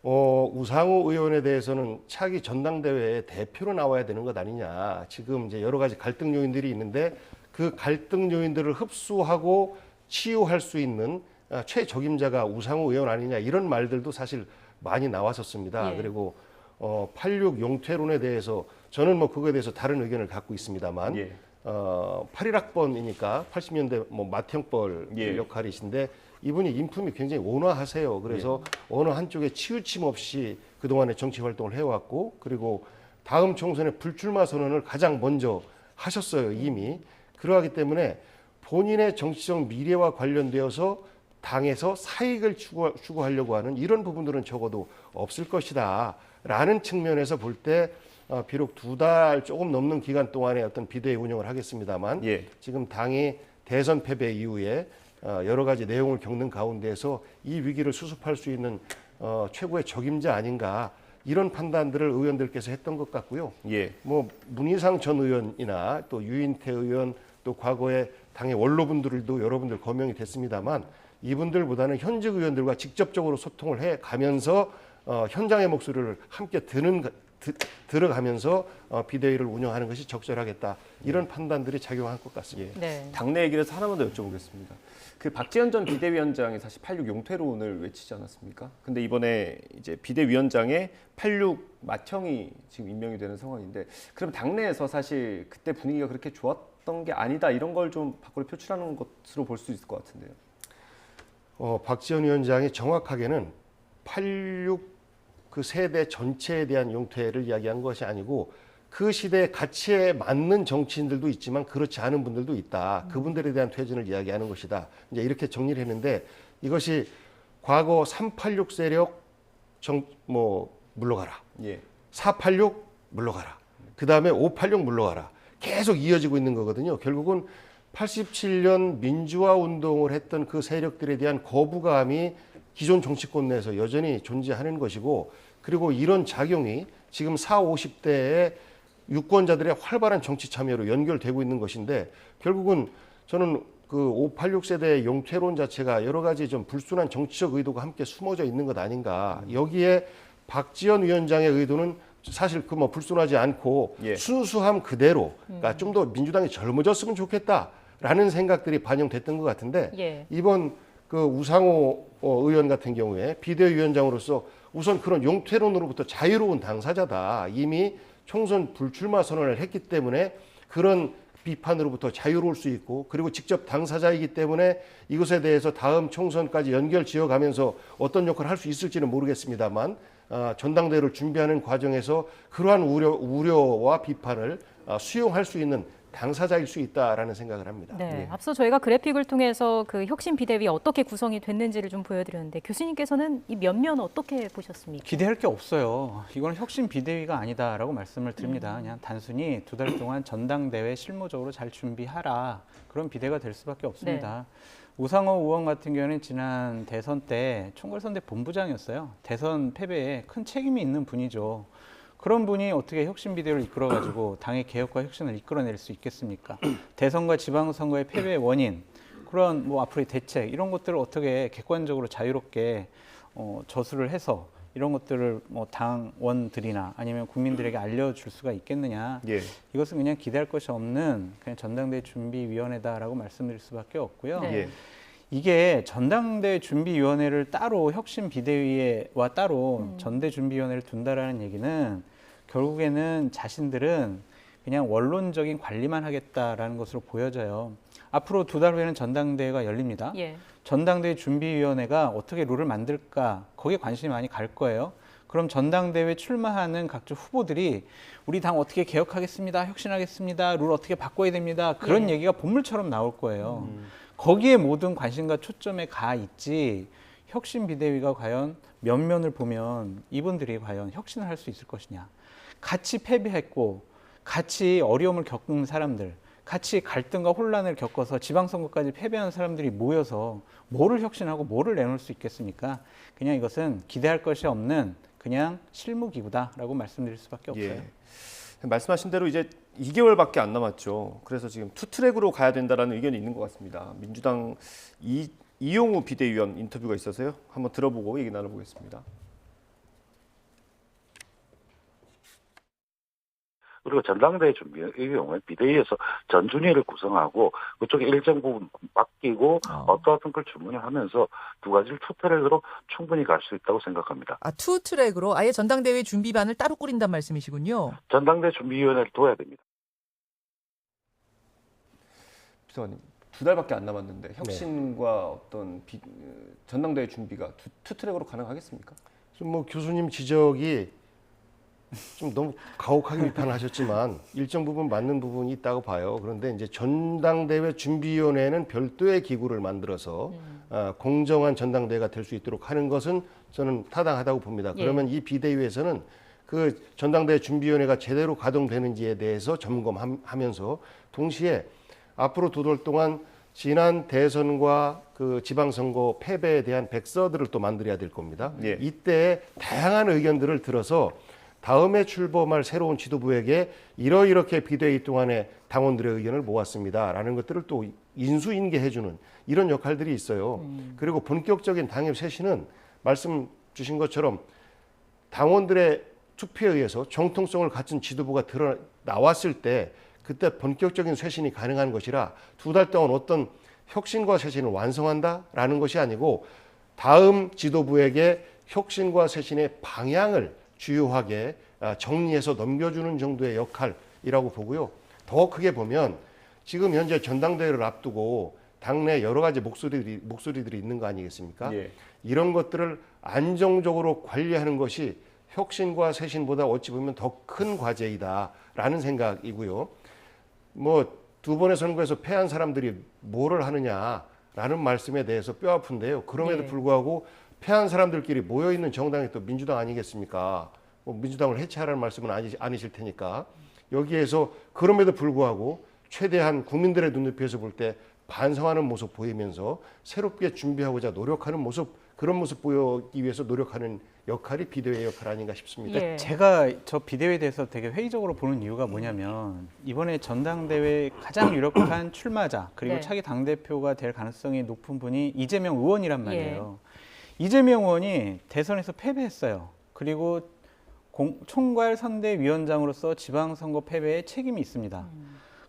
X: 우상호 의원에 대해서는 차기 전당대회에 대표로 나와야 되는 것 아니냐. 지금 이제 여러 가지 갈등 요인들이 있는데 그 갈등 요인들을 흡수하고 치유할 수 있는 최적임자가 우상호 의원 아니냐 이런 말들도 사실 많이 나왔었습니다.
G: 예.
X: 그리고 86 용퇴론에 대해서 저는 뭐 그거에 대해서 다른 의견을 갖고 있습니다만 81학번이니까 80년대 뭐 맏형벌 역할이신데 이분이 인품이 굉장히 온화하세요. 그래서 어느 한쪽에 치우침 없이 그동안에 정치 활동을 해왔고 그리고 다음 총선에 불출마 선언을 가장 먼저 하셨어요. 이미. 그러하기 때문에 본인의 정치적 미래와 관련되어서 당에서 사익을 추구하려고 하는 이런 부분들은 적어도 없을 것이다 라는 측면에서 볼 때 비록 2달 조금 넘는 기간 동안에 어떤 비대위 운영을 하겠습니다만 지금 당이 대선 패배 이후에 여러 가지 내용을 겪는 가운데에서 이 위기를 수습할 수 있는 최고의 적임자 아닌가 이런 판단들을 의원들께서 했던 것 같고요. 뭐 문희상 전 의원이나 또 유인태 의원 또 과거에 당의 원로분들도 여러분들 거명이 됐습니다만 이분들보다는 현직 의원들과 직접적으로 소통을 해 가면서 현장의 목소리를 함께 들어가면서 비대위를 운영하는 것이 적절하겠다. 이런 판단들이 작용한 것 같습니다.
A: 당내 얘기를 해서 하나만 더 여쭤보겠습니다. 그 박지원 전 비대위원장이 사실 86 용퇴론을 외치지 않았습니까? 근데 이번에 이제 비대위원장에 86 맏형이 지금 임명이 되는 상황인데 그럼 당내에서 사실 그때 분위기가 그렇게 좋았던 게 아니다 이런 걸 좀 밖으로 표출하는 것으로 볼 수 있을 것 같은데요.
X: 박지원 위원장이 정확하게는 86 그 세대 전체에 대한 용퇴를 이야기한 것이 아니고 그 시대의 가치에 맞는 정치인들도 있지만 그렇지 않은 분들도 있다. 그분들에 대한 퇴진을 이야기하는 것이다. 이제 이렇게 정리를 했는데 이것이 과거 386 세력 물러가라. 486 물러가라. 그 다음에 586 물러가라. 계속 이어지고 있는 거거든요. 결국은 87년 민주화 운동을 했던 그 세력들에 대한 거부감이 기존 정치권 내에서 여전히 존재하는 것이고 그리고 이런 작용이 지금 40, 50대의 유권자들의 활발한 정치 참여로 연결되고 있는 것인데 결국은 저는 그 586 세대의 용퇴론 자체가 여러 가지 좀 불순한 정치적 의도가 함께 숨어져 있는 것 아닌가. 여기에 박지원 위원장의 의도는 사실 그 뭐 불순하지 않고 순수함 그대로 그러니까 좀 더 민주당이 젊어졌으면 좋겠다라는 생각들이 반영됐던 것 같은데 이번 그 우상호 의원 같은 경우에 비대위원장으로서 우선 그런 용퇴론으로부터 자유로운 당사자다. 이미 총선 불출마 선언을 했기 때문에 그런 비판으로부터 자유로울 수 있고 그리고 직접 당사자이기 때문에 이것에 대해서 다음 총선까지 연결 지어가면서 어떤 역할을 할 수 있을지는 모르겠습니다만 전당대회를 준비하는 과정에서 그러한 우려와 비판을 수용할 수 있는 당사자일 수 있다라는 생각을 합니다.
B: 앞서 저희가 그래픽을 통해서 그 혁신 비대위 어떻게 구성이 됐는지를 좀 보여드렸는데 교수님께서는 이 면면 어떻게 보셨습니까?
F: 기대할 게 없어요. 이거는 혁신 비대위가 아니다라고 말씀을 드립니다. 그냥 단순히 2달 동안 전당대회 실무적으로 잘 준비하라. 그런 비대가 될 수밖에 없습니다. 우상호 의원 같은 경우는 지난 대선 때 총괄선대 본부장이었어요. 대선 패배에 큰 책임이 있는 분이죠. 그런 분이 어떻게 혁신 비대위를 이끌어가지고 당의 개혁과 혁신을 이끌어낼 수 있겠습니까? 대선과 지방선거의 패배의 원인, 그런 뭐 앞으로의 대책 이런 것들을 어떻게 객관적으로 자유롭게 저수를 해서 이런 것들을 뭐 당원들이나 아니면 국민들에게 알려줄 수가 있겠느냐? 이것은 그냥 기대할 것이 없는 그냥 전당대회 준비위원회다라고 말씀드릴 수밖에 없고요. 이게 전당대회 준비위원회를 따로 혁신 비대위와 따로 전대준비위원회를 둔다라는 얘기는 결국에는 자신들은 그냥 원론적인 관리만 하겠다라는 것으로 보여져요. 앞으로 2달 후에는 전당대회가 열립니다. 전당대회 준비위원회가 어떻게 룰을 만들까 거기에 관심이 많이 갈 거예요. 그럼 전당대회 출마하는 각종 후보들이 우리 당 어떻게 개혁하겠습니다. 혁신하겠습니다. 룰 어떻게 바꿔야 됩니다. 그런 얘기가 본물처럼 나올 거예요. 거기에 모든 관심과 초점에 가 있지 혁신 비대위가 과연 면면을 보면 이분들이 과연 혁신을 할 수 있을 것이냐. 같이 패배했고 같이 어려움을 겪는 사람들 같이 갈등과 혼란을 겪어서 지방선거까지 패배한 사람들이 모여서 뭐를 혁신하고 뭐를 내놓을 수 있겠습니까? 그냥 이것은 기대할 것이 없는 그냥 실무기구다라고 말씀드릴 수밖에 없어요.
A: 예. 말씀하신 대로 이제 2개월밖에 안 남았죠. 그래서 지금 투트랙으로 가야 된다라는 의견이 있는 것 같습니다. 민주당 이용우 비대위원 인터뷰가 있어서요. 한번 들어보고 얘기 나눠보겠습니다.
G: 그리고 전당대회 준비의 경우에 비대위에서 전준위를 구성하고 그쪽에 일정 부분 맡기고 어떠한 걸 주문을 하면서 두 가지를 투트랙으로 충분히 갈 수 있다고 생각합니다.
H: 투트랙으로 아예 전당대회 준비반을 따로 꾸린다는 말씀이시군요.
G: 전당대 준비위원회를 둬야 됩니다.
A: 비서관님, 2달밖에 안 남았는데 혁신과 어떤 전당대회 준비가 투트랙으로 가능하겠습니까?
X: 좀 뭐 교수님 지적이 좀 너무 가혹하게 비판하셨지만 일정 부분 맞는 부분이 있다고 봐요. 그런데 이제 전당대회 준비위원회는 별도의 기구를 만들어서 공정한 전당대회가 될 수 있도록 하는 것은 저는 타당하다고 봅니다. 그러면 이 비대위에서는 그 전당대회 준비위원회가 제대로 가동되는지에 대해서 점검하면서 동시에 앞으로 2달 동안 지난 대선과 그 지방선거 패배에 대한 백서들을 또 만들어야 될 겁니다. 이때 다양한 의견들을 들어서 다음에 출범할 새로운 지도부에게 이렇게 비대위 동안에 당원들의 의견을 모았습니다라는 것들을 또 인수인계해주는 이런 역할들이 있어요. 그리고 본격적인 당협 쇄신은 말씀 주신 것처럼 당원들의 투표에 의해서 정통성을 갖춘 지도부가 나왔을 때 그때 본격적인 쇄신이 가능한 것이라 2달 동안 어떤 혁신과 쇄신을 완성한다라는 것이 아니고 다음 지도부에게 혁신과 쇄신의 방향을 주요하게 정리해서 넘겨주는 정도의 역할이라고 보고요. 더 크게 보면 지금 현재 전당대회를 앞두고 당내 여러 가지 목소리들이 있는 거 아니겠습니까? 이런 것들을 안정적으로 관리하는 것이 혁신과 쇄신보다 어찌 보면 더 큰 과제이다라는 생각이고요. 뭐 2번의 선거에서 패한 사람들이 뭐를 하느냐라는 말씀에 대해서 뼈아픈데요. 그럼에도 불구하고 패한 사람들끼리 모여있는 정당이 또 민주당 아니겠습니까? 뭐 민주당을 해체하라는 말씀은 아니실 테니까. 여기에서 그럼에도 불구하고 최대한 국민들의 눈높이에서 볼 때 반성하는 모습 보이면서 새롭게 준비하고자 노력하는 모습, 그런 모습 보이기 위해서 노력하는 역할이 비대위의 역할 아닌가 싶습니다.
F: 제가 저 비대위에 대해서 되게 회의적으로 보는 이유가 뭐냐면 이번에 전당대회 가장 유력한 출마자 그리고 차기 당대표가 될 가능성이 높은 분이 이재명 의원이란 말이에요. 이재명 의원이 대선에서 패배했어요. 그리고 총괄 선대위원장으로서 지방선거 패배에 책임이 있습니다.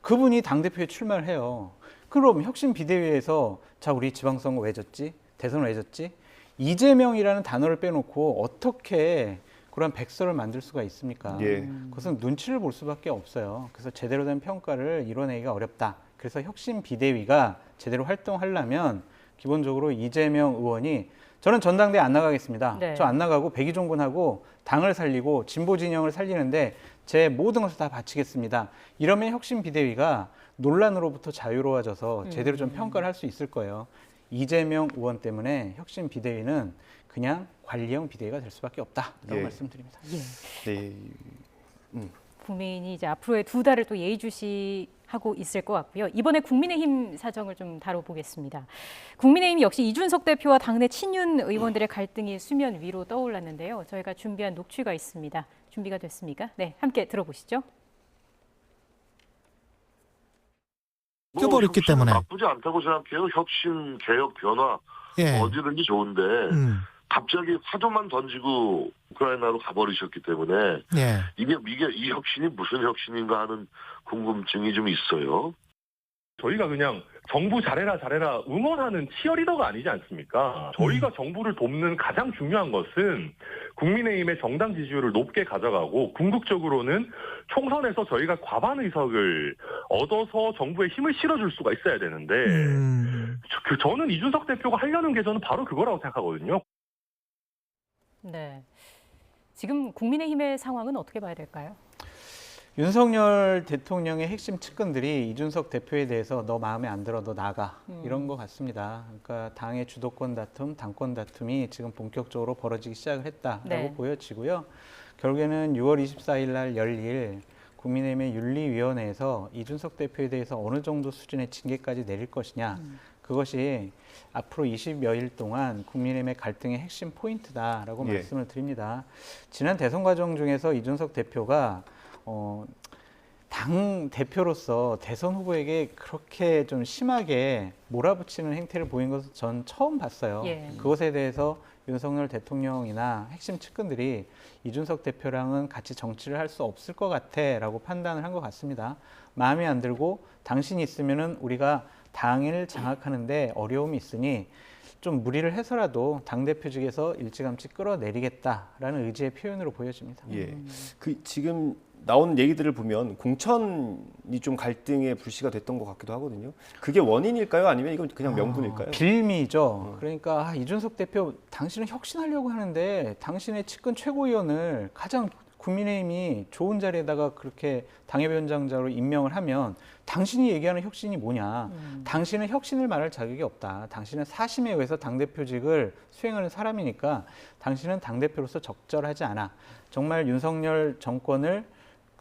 F: 그분이 당대표에 출마를 해요. 그럼 혁신 비대위에서 자 우리 지방선거 왜 졌지? 대선을 왜 졌지? 이재명이라는 단어를 빼놓고 어떻게 그런 백서를 만들 수가 있습니까? 그것은 눈치를 볼 수밖에 없어요. 그래서 제대로 된 평가를 이뤄내기가 어렵다. 그래서 혁신 비대위가 제대로 활동하려면 기본적으로 이재명 의원이 저는 전당대회 안 나가겠습니다. 저 안 나가고 백의종군하고 당을 살리고 진보 진영을 살리는데 제 모든 것을 다 바치겠습니다. 이러면 혁신 비대위가 논란으로부터 자유로워져서 제대로 좀 평가를 할 수 있을 거예요. 이재명 의원 때문에 혁신 비대위는 그냥 관리형 비대위가 될 수밖에 없다라고 말씀드립니다.
B: 국민이 이제 앞으로의 2달을 또 예의주시하고 있을 것 같고요. 이번에 국민의힘 사정을 좀 다뤄보겠습니다. 국민의힘 역시 이준석 대표와 당내 친윤 의원들의 갈등이 수면 위로 떠올랐는데요. 저희가 준비한 녹취가 있습니다. 준비가 됐습니까? 네, 함께 들어보시죠.
J: 껴버렸기 때문에
L: 나쁘지 않다고 생각해요. 혁신, 개혁, 변화 어디든지 좋은데 갑자기 화두만 던지고 우크라이나로 가버리셨기 때문에 이게 이 혁신이 무슨 혁신인가 하는 궁금증이 좀 있어요.
Y: 저희가 그냥 정부 잘해라 응원하는 치어리더가 아니지 않습니까? 저희가 정부를 돕는 가장 중요한 것은 국민의힘의 정당 지지율을 높게 가져가고 궁극적으로는 총선에서 저희가 과반 의석을 얻어서 정부에 힘을 실어줄 수가 있어야 되는데 저는 이준석 대표가 하려는 게 저는 바로 그거라고 생각하거든요.
B: 네, 지금 국민의힘의 상황은 어떻게 봐야 될까요?
F: 윤석열 대통령의 핵심 측근들이 이준석 대표에 대해서 너 마음에 안 들어, 너 나가 이런 것 같습니다. 그러니까 당의 주도권 다툼, 당권 다툼이 지금 본격적으로 벌어지기 시작을 했다라고 보여지고요. 결국에는 6월 24일 날 열릴 국민의힘의 윤리위원회에서 이준석 대표에 대해서 어느 정도 수준의 징계까지 내릴 것이냐, 그것이 앞으로 20여일 동안 국민의힘의 갈등의 핵심 포인트다라고 말씀을 드립니다. 지난 대선 과정 중에서 이준석 대표가 당 대표로서 대선 후보에게 그렇게 좀 심하게 몰아붙이는 행태를 보인 것은 전 처음 봤어요. 그것에 대해서 윤석열 대통령이나 핵심 측근들이 이준석 대표랑은 같이 정치를 할 수 없을 것 같아라고 판단을 한 것 같습니다. 마음에 안 들고 당신이 있으면은 우리가 당을 장악하는데 어려움이 있으니 좀 무리를 해서라도 당대표직에서 일찌감치 끌어내리겠다라는 의지의 표현으로 보여집니다.
A: 예. 그 지금 나온 얘기들을 보면 공천이 좀 갈등의 불씨가 됐던 것 같기도 하거든요. 그게 원인일까요? 아니면 이건 그냥 명분일까요?
F: 빌미죠. 그러니까 이준석 대표, 당신은 혁신하려고 하는데 당신의 측근 최고위원을 가장 국민의힘이 좋은 자리에다가 그렇게 당협위원장자로 임명을 하면 당신이 얘기하는 혁신이 뭐냐. 당신은 혁신을 말할 자격이 없다. 당신은 사심에 의해서 당대표직을 수행하는 사람이니까 당신은 당대표로서 적절하지 않아. 정말 윤석열 정권을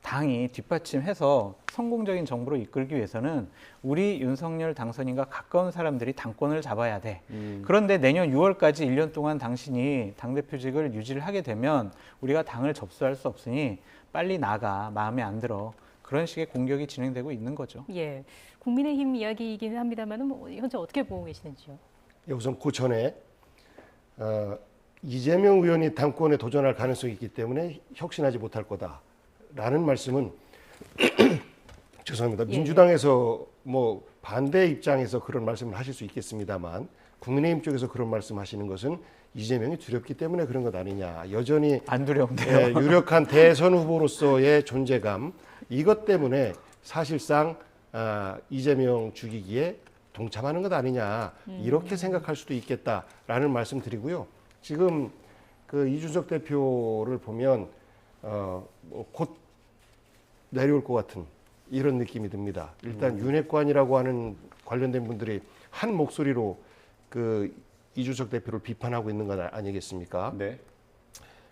F: 당이 뒷받침해서 성공적인 정부로 이끌기 위해서는 우리 윤석열 당선인과 가까운 사람들이 당권을 잡아야 돼. 그런데 내년 6월까지 1년 동안 당신이 당대표직을 유지를 하게 되면 우리가 당을 접수할 수 없으니 빨리 나가. 마음에 안 들어. 그런 식의 공격이 진행되고 있는 거죠.
B: 예, 국민의힘 이야기이긴 합니다만 현재 어떻게 보고 계시는지요?
X: 예, 우선 그 전에 이재명 의원이 당권에 도전할 가능성이 있기 때문에 혁신하지 못할 거다라는 말씀은 죄송합니다. 민주당에서 뭐 반대 입장에서 그런 말씀을 하실 수 있겠습니다만 국민의힘 쪽에서 그런 말씀하시는 것은 이재명이 두렵기 때문에 그런 것 아니냐. 여전히
F: 안 두려운데요.
X: 유력한 대선 후보로서의 존재감, 이것 때문에 사실상 이재명 죽이기에 동참하는 것 아니냐, 이렇게 생각할 수도 있겠다라는 말씀 드리고요. 지금 그 이준석 대표를 보면 곧 내려올 것 같은 이런 느낌이 듭니다. 일단 윤핵관이라고 하는 관련된 분들이 한 목소리로 그 이준석 대표를 비판하고 있는 것 아니겠습니까?
A: 네.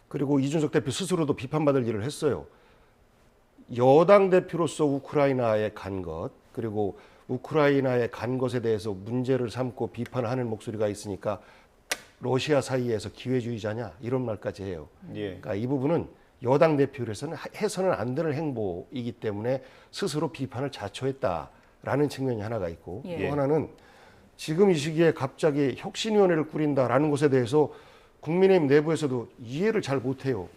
X: 그리고 이준석 대표 스스로도 비판받을 일을 했어요. 여당 대표로서 우크라이나에 간 것, 그리고 우크라이나에 간 것에 대해서 문제를 삼고 비판하는 목소리가 있으니까 러시아 사이에서 기회주의자냐 이런 말까지 해요. 그러니까 이 부분은 여당 대표로서는 해서는 안 되는 행보이기 때문에 스스로 비판을 자초했다라는 측면이 하나가 있고, 또 하나는 지금 이 시기에 갑자기 혁신위원회를 꾸린다라는 것에 대해서 국민의힘 내부에서도 이해를 잘 못해요.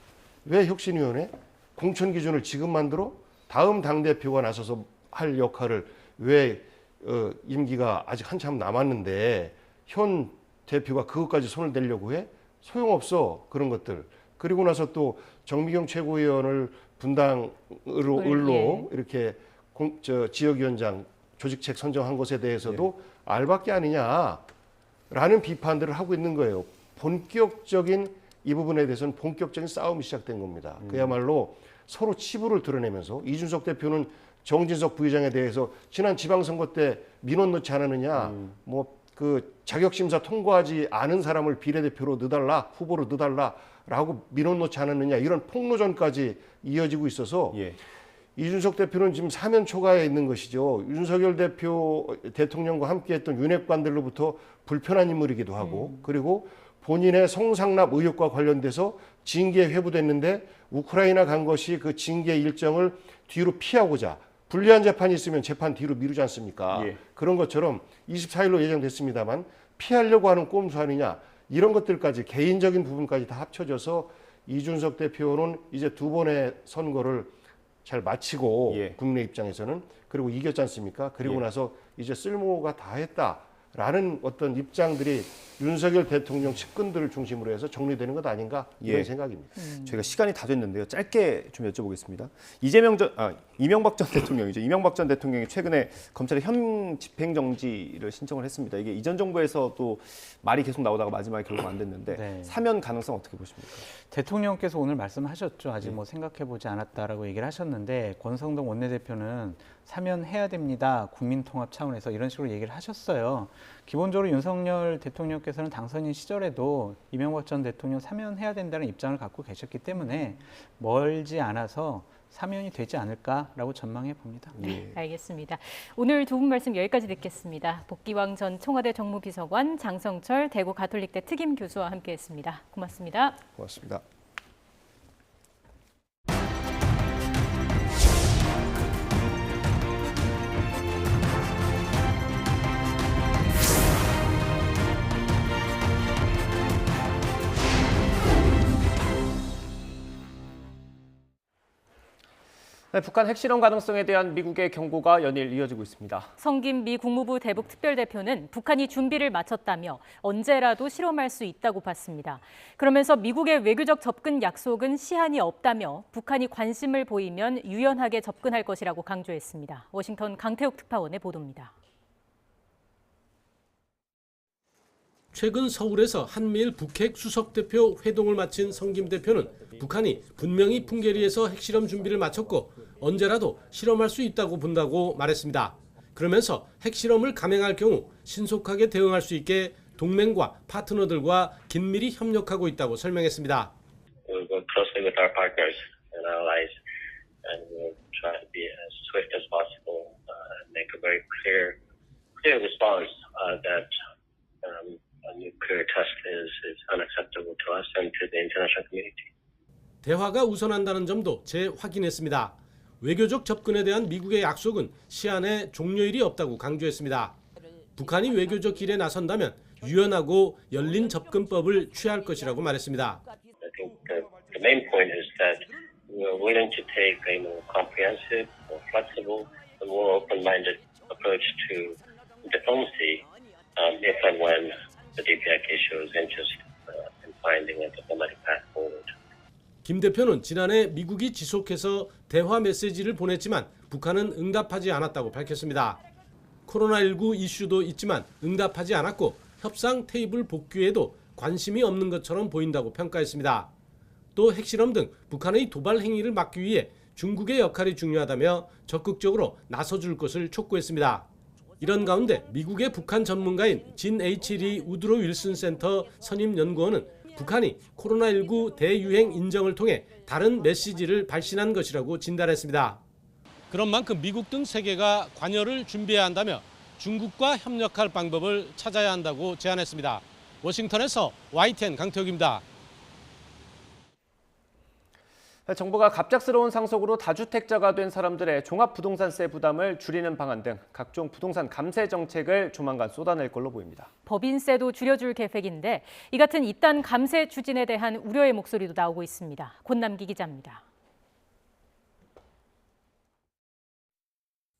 X: 왜 혁신위원회? 공천 기준을 지금 만들어? 다음 당대표가 나서서 할 역할을 왜 임기가 아직 한참 남았는데 현 대표가 그것까지 손을 대려고 해? 소용없어, 그런 것들. 그리고 나서 또 정미경 최고위원을 분당으로 이렇게 지역위원장 조직책 선정한 것에 대해서도 알박기 아니냐라는 비판들을 하고 있는 거예요. 본격적인 이 부분에 대해서는 본격적인 싸움이 시작된 겁니다. 그야말로 서로 치부를 드러내면서 이준석 대표는 정진석 부의장에 대해서 지난 지방선거 때 민원 넣지 않았느냐, 뭐 그 자격심사 통과하지 않은 사람을 비례대표로 넣어달라, 후보로 넣어달라라고 민원 넣지 않았느냐, 이런 폭로전까지 이어지고 있어서 이준석 대표는 지금 사면 초과에 있는 것이죠. 윤석열 대통령과 함께했던 윤핵관들로부터 불편한 인물이기도 하고, 그리고 본인의 성상납 의혹과 관련돼서 징계에 회부됐는데 우크라이나 간 것이 그 징계 일정을 뒤로 피하고자, 불리한 재판이 있으면 재판 뒤로 미루지 않습니까? 그런 것처럼 24일로 예정됐습니다만 피하려고 하는 꼼수 아니냐, 이런 것들까지 개인적인 부분까지 다 합쳐져서 이준석 대표는 이제 두 번의 선거를 잘 마치고 국내 입장에서는, 그리고 이겼지 않습니까? 그리고 나서 이제 쓸모가 다 했다라는 어떤 입장들이 윤석열 대통령 측근들을 중심으로 해서 정리되는 것 아닌가, 이런 생각입니다.
A: 저희가 시간이 다 됐는데요. 짧게 좀 여쭤보겠습니다. 이명박 전 대통령이죠. 이명박 전 대통령이 최근에 검찰에 현 집행정지를 신청을 했습니다. 이게 이전 정부에서도 말이 계속 나오다가 마지막에 결국 안 됐는데 사면 가능성 어떻게 보십니까?
F: 대통령께서 오늘 말씀하셨죠. 아직 뭐 생각해보지 않았다라고 얘기를 하셨는데 권성동 원내대표는 사면해야 됩니다. 국민통합 차원에서 이런 식으로 얘기를 하셨어요. 기본적으로 윤석열 대통령께서 대통령께서는 당선인 시절에도 이명박 전 대통령 사면해야 된다는 입장을 갖고 계셨기 때문에 멀지 않아서 사면이 되지 않을까라고 전망해 봅니다.
B: 네, 알겠습니다. 오늘 두 분 말씀 여기까지 듣겠습니다. 복기왕 전 청와대 정무비서관, 장성철 대구 가톨릭대 특임 교수와 함께했습니다. 고맙습니다.
X: 고맙습니다. 네, 북한 핵실험 가능성에 대한 미국의 경고가 연일 이어지고 있습니다.
B: 성김 미 국무부 대북 특별대표는 북한이 준비를 마쳤다며 언제라도 실험할 수 있다고 봤습니다. 그러면서 미국의 외교적 접근 약속은 시한이 없다며 북한이 관심을 보이면 유연하게 접근할 것이라고 강조했습니다. 워싱턴 강태욱 특파원의 보도입니다.
I: 최근 서울에서 한미일 북핵 수석대표 회동을 마친 성김 대표는 북한이 분명히 풍계리에서 핵실험 준비를 마쳤고 언제라도 실험할 수 있다고 본다고 말했습니다. 그러면서 핵실험을 감행할 경우 신속하게 대응할 수 있게 동맹과 파트너들과 긴밀히 협력하고 있다고 설명했습니다.
J: We'll work closely with our partners and allies, and we'll try to be as swift as possible and make a very clear response that a nuclear test is unacceptable to us and to the international community.
I: 대화가 우선한다는 점도 재확인했습니다. 외교적 접근에 대한 미국의 약속은 시한에 종료일이 없다고 강조했습니다. 북한이 외교적 길에 나선다면 유연하고 열린 접근법을 취할 것이라고 말했습니다.
J: I think the main point is that we're willing to take a more comprehensive, more flexible, and more open-minded approach to diplomacy if and when the DPRK shows interest in finding a diplomatic path forward.
I: 김 대표는 지난해 미국이 지속해서 대화 메시지를 보냈지만 북한은 응답하지 않았다고 밝혔습니다. 코로나19 이슈도 있지만 응답하지 않았고 협상 테이블 복귀에도 관심이 없는 것처럼 보인다고 평가했습니다. 또 핵실험 등 북한의 도발 행위를 막기 위해 중국의 역할이 중요하다며 적극적으로 나서줄 것을 촉구했습니다. 이런 가운데 미국의 북한 전문가인 진 H.리 우드로 윌슨 센터 선임 연구원은 북한이 코로나19 대유행 인정을 통해 다른 메시지를 발신한 것이라고 진단했습니다. 그런 만큼 미국 등 세계가 관여를 준비해야 한다며 중국과 협력할 방법을 찾아야 한다고 제안했습니다. 워싱턴에서 YTN 강태욱입니다.
A: 정부가 갑작스러운 상속으로 다주택자가 된 사람들의 종합부동산세 부담을 줄이는 방안 등 각종 부동산 감세 정책을 조만간 쏟아낼 걸로 보입니다.
B: 법인세도 줄여줄 계획인데 이 같은 이딴 감세 추진에 대한 우려의 목소리도 나오고 있습니다. 권남기 기자입니다.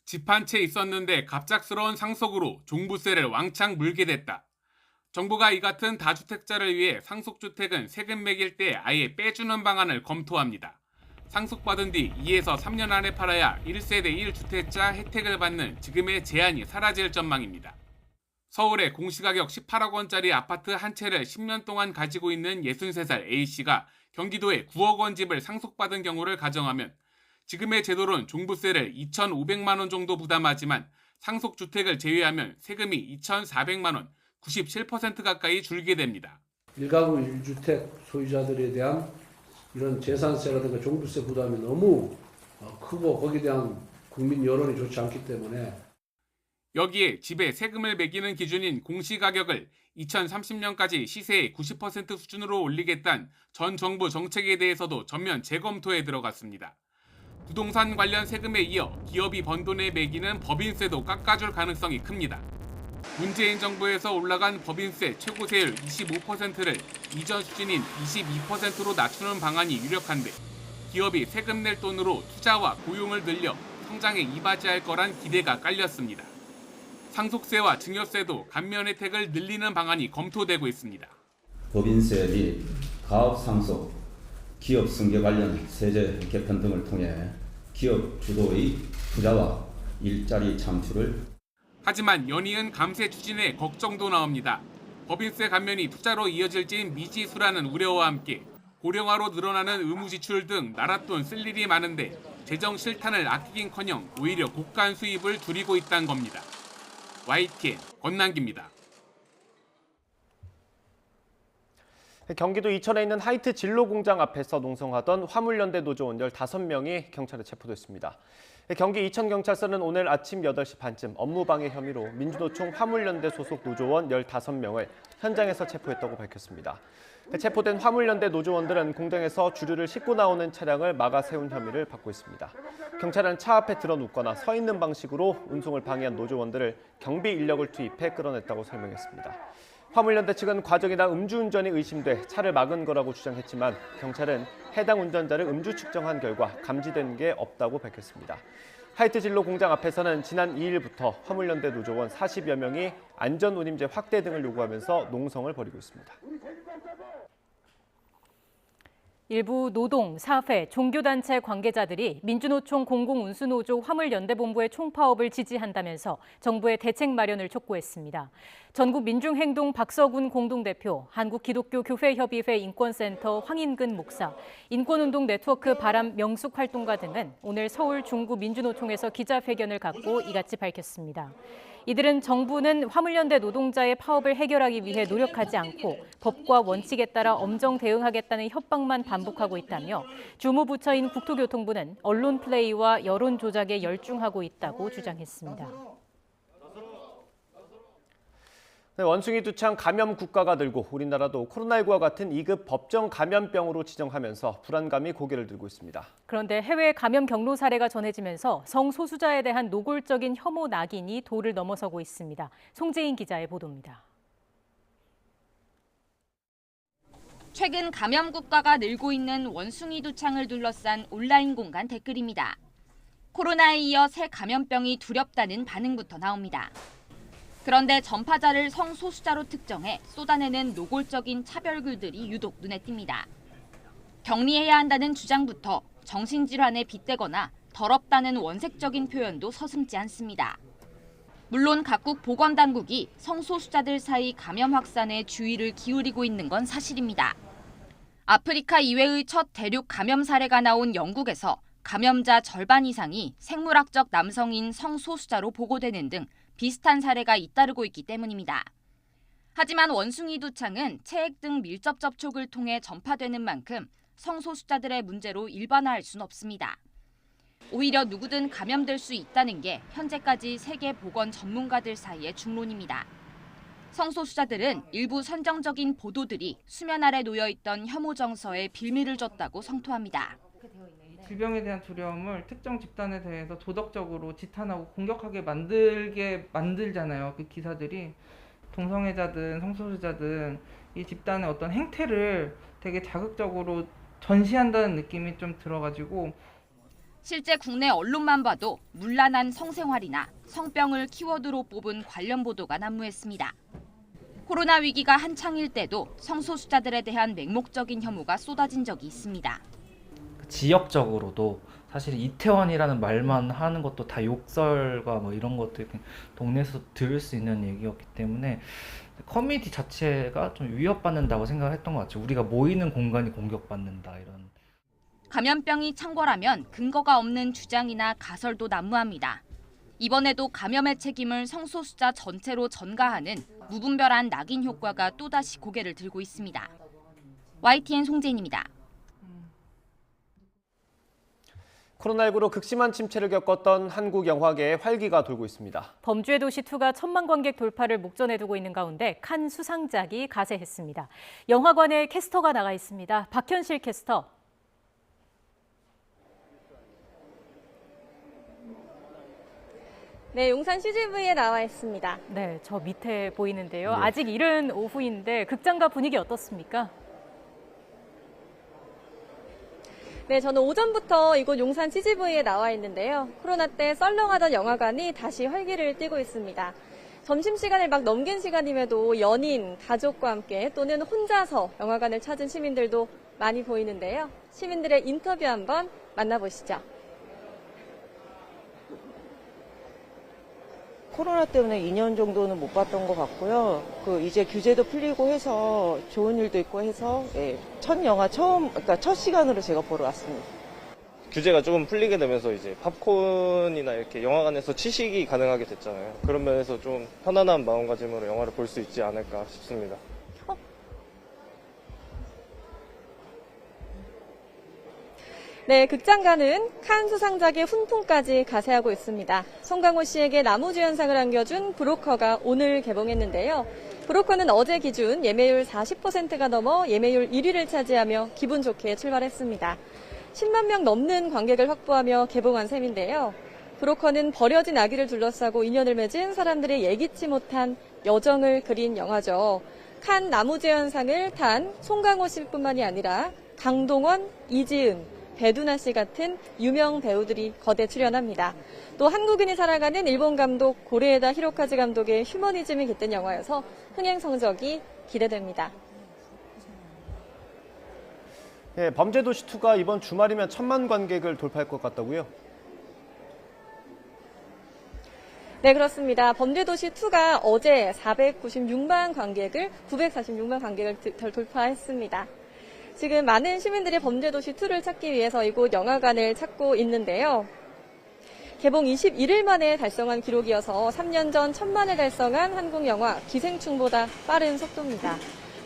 K: 집 한 채 있었는데 갑작스러운 상속으로 종부세를 왕창 물게 됐다. 정부가 이 같은 다주택자를 위해 상속주택은 세금 매길 때 아예 빼주는 방안을 검토합니다. 상속받은 뒤 2에서 3년 안에 팔아야 1세대 1주택자 혜택을 받는 지금의 제한이 사라질 전망입니다. 서울의 공시가격 18억 원짜리 아파트 한 채를 10년 동안 가지고 있는 63살 A씨가 경기도에 9억 원 집을 상속받은 경우를 가정하면 지금의 제도로는 종부세를 2,500만 원 정도 부담하지만 상속주택을 제외하면 세금이 2,400만 원, 97% 가까이 줄게 됩니다.
E: 1가구 1주택 소유자들에 대한 이런 재산세라든가 종부세 부담이 너무 크고 거기에 대한 국민 여론이 좋지 않기 때문에
K: 여기에 집에 세금을 매기는 기준인 공시가격을 2030년까지 시세의 90% 수준으로 올리겠다는 전 정부 정책에 대해서도 전면 재검토에 들어갔습니다. 부동산 관련 세금에 이어 기업이 번 돈에 매기는 법인세도 깎아줄 가능성이 큽니다. 문재인 정부에서 올라간 법인세 최고세율 25%를 이전 수준인 22%로 낮추는 방안이 유력한데 기업이 세금 낼 돈으로 투자와 고용을 늘려 성장에 이바지할 거란 기대가 깔렸습니다. 상속세와 증여세도 감면 혜택을 늘리는 방안이 검토되고 있습니다.
M: 법인세 및 가업 상속, 기업 승계 관련 세제 개편 등을 통해 기업 주도의 투자와 일자리 창출을
K: 하지만 연이은 감세 추진에 걱정도 나옵니다. 법인세 감면이 투자로 이어질지 미지수라는 우려와 함께 고령화로 늘어나는 의무 지출 등 나랏돈 쓸 일이 많은데 재정 실탄을 아끼긴커녕 오히려 고가 수입을 줄이고 있다는 겁니다. YTN 권남기입니다.
A: 경기도 이천에 있는 하이트 진로 공장 앞에서 농성하던 화물연대 노조원 15명이 경찰에 체포됐습니다. 경기 이천경찰서는 오늘 아침 8시 반쯤 업무방해 혐의로 민주노총 화물연대 소속 노조원 15명을 현장에서 체포했다고 밝혔습니다. 체포된 화물연대 노조원들은 공장에서 주류를 싣고 나오는 차량을 막아 세운 혐의를 받고 있습니다. 경찰은 차 앞에 들어눕거나 서 있는 방식으로 운송을 방해한 노조원들을 경비 인력을 투입해 끌어냈다고 설명했습니다. 화물연대 측은 과정이나 음주운전이 의심돼 차를 막은 거라고 주장했지만 경찰은 해당 운전자를 음주 측정한 결과 감지된 게 없다고 밝혔습니다. 하이트 진로 공장 앞에서는 지난 2일부터 화물연대 노조원 40여 명이 안전운임제 확대 등을 요구하면서 농성을 벌이고 있습니다.
B: 일부 노동, 사회, 종교단체 관계자들이 민주노총 공공운수노조 화물연대본부의 총파업을 지지한다면서 정부의 대책 마련을 촉구했습니다. 전국민중행동 박서군 공동대표, 한국기독교교회협의회 인권센터 황인근 목사, 인권운동 네트워크 바람 명숙활동가 등은 오늘 서울 중구민주노총에서 기자회견을 갖고 이같이 밝혔습니다. 이들은 정부는 화물연대 노동자의 파업을 해결하기 위해 노력하지 않고 법과 원칙에 따라 엄정 대응하겠다는 협박만 반복하고 있다며 주무부처인 국토교통부는 언론 플레이와 여론 조작에 열중하고 있다고 주장했습니다.
A: 원숭이 두창 감염 국가가 늘고 우리나라도 코로나19와 같은 2급 법정 감염병으로 지정하면서 불안감이 고개를 들고 있습니다.
B: 그런데 해외 감염 경로 사례가 전해지면서 성소수자에 대한 노골적인 혐오 낙인이 도를 넘어서고 있습니다. 송재인 기자의 보도입니다.
N: 최근 감염 국가가 늘고 있는 원숭이 두창을 둘러싼 온라인 공간 댓글입니다. 코로나에 이어 새 감염병이 두렵다는 반응부터 나옵니다. 그런데 전파자를 성소수자로 특정해 쏟아내는 노골적인 차별글들이 유독 눈에 띕니다. 격리해야 한다는 주장부터 정신질환에 빗대거나 더럽다는 원색적인 표현도 서슴지 않습니다. 물론 각국 보건당국이 성소수자들 사이 감염 확산에 주의를 기울이고 있는 건 사실입니다. 아프리카 이외의 첫 대륙 감염 사례가 나온 영국에서 감염자 절반 이상이 생물학적 남성인 성소수자로 보고되는 등 비슷한 사례가 잇따르고 있기 때문입니다. 하지만 원숭이 두창은 체액 등 밀접 접촉을 통해 전파되는 만큼 성소수자들의 문제로 일반화할 수는 없습니다. 오히려 누구든 감염될 수 있다는 게 현재까지 세계 보건 전문가들 사이의 중론입니다. 성소수자들은 일부 선정적인 보도들이 수면 아래 놓여있던 혐오 정서에 빌미를 줬다고 성토합니다.
O: 질병에 대한 두려움을 특정 집단에 대해서 도덕적으로 지탄하고 공격하게 만들잖아요. 그 기사들이 동성애자든 성소수자든 이 집단의 어떤 행태를 되게 자극적으로 전시한다는 느낌이 좀 들어가지고
N: 실제 국내 언론만 봐도 문란한 성생활이나 성병을 키워드로 뽑은 관련 보도가 난무했습니다. 코로나 위기가 한창일 때도 성소수자들에 대한 맹목적인 혐오가 쏟아진 적이 있습니다.
P: 지역적으로도 사실 이태원이라는 말만 하는 것도 다 욕설과 뭐 이런 것들 동네에서 들을 수 있는 얘기였기 때문에 커뮤니티 자체가 좀 위협받는다고 생각했던 것 같죠. 우리가 모이는 공간이 공격받는다 이런.
N: 감염병이 창궐하면 근거가 없는 주장이나 가설도 난무합니다. 이번에도 감염의 책임을 성소수자 전체로 전가하는 무분별한 낙인 효과가 또다시 고개를 들고 있습니다. YTN 송재인입니다.
A: 코로나19로 극심한 침체를 겪었던 한국 영화계에 활기가 돌고 있습니다.
B: 범죄의 도시 2가 1,000만 관객 돌파를 목전에 두고 있는 가운데 칸 수상작이 가세했습니다. 영화관에 캐스터가 나가 있습니다. 박현실 캐스터.
Q: 네, 용산 CGV에 나와 있습니다.
B: 네, 저 밑에 보이는데요.
Q: 네.
B: 아직 이른 오후인데 극장가 분위기 어떻습니까?
Q: 네, 저는 오전부터 이곳 용산 CGV에 나와 있는데요. 코로나 때 썰렁하던 영화관이 다시 활기를 띠고 있습니다. 점심시간을 막 넘긴 시간임에도 연인, 가족과 함께 또는 혼자서 영화관을 찾은 시민들도 많이 보이는데요. 시민들의 인터뷰 한번 만나보시죠.
S: 코로나 때문에 2년 정도는 못 봤던 것 같고요. 이제 규제도 풀리고 해서 좋은 일도 있고 해서 첫 영화 그러니까 첫 시간으로 제가 보러 왔습니다.
Z: 규제가 조금 풀리게 되면서 이제 팝콘이나 이렇게 영화관에서 취식이 가능하게 됐잖아요. 그런 면에서 좀 편안한 마음가짐으로 영화를 볼 수 있지 않을까 싶습니다.
Q: 네, 극장가는 칸 수상작의 훈풍까지 가세하고 있습니다. 송강호 씨에게 나무주연상을 안겨준 브로커가 오늘 개봉했는데요. 브로커는 어제 기준 예매율 40%가 넘어 예매율 1위를 차지하며 기분 좋게 출발했습니다. 10만 명 넘는 관객을 확보하며 개봉한 셈인데요. 브로커는 버려진 아기를 둘러싸고 인연을 맺은 사람들의 예기치 못한 여정을 그린 영화죠. 칸 나무주연상을 탄 송강호 씨뿐만이 아니라 강동원, 이지은, 배두나 씨 같은 유명 배우들이 거대 출연합니다. 또 한국인이 살아가는 일본 감독 고레에다 히로카즈 감독의 휴머니즘이 깃든 영화여서 흥행 성적이 기대됩니다.
A: 네, 범죄도시2가 이번 주말이면 1000만 관객을 돌파할 것 같다고요?
Q: 네, 그렇습니다. 범죄도시2가 어제 496만 관객을, 946만 관객을 돌파했습니다. 지금 많은 시민들이 범죄도시2를 찾기 위해서 이곳 영화관을 찾고 있는데요. 개봉 21일 만에 달성한 기록이어서 3년 전 1000만을 달성한 한국 영화 기생충보다 빠른 속도입니다.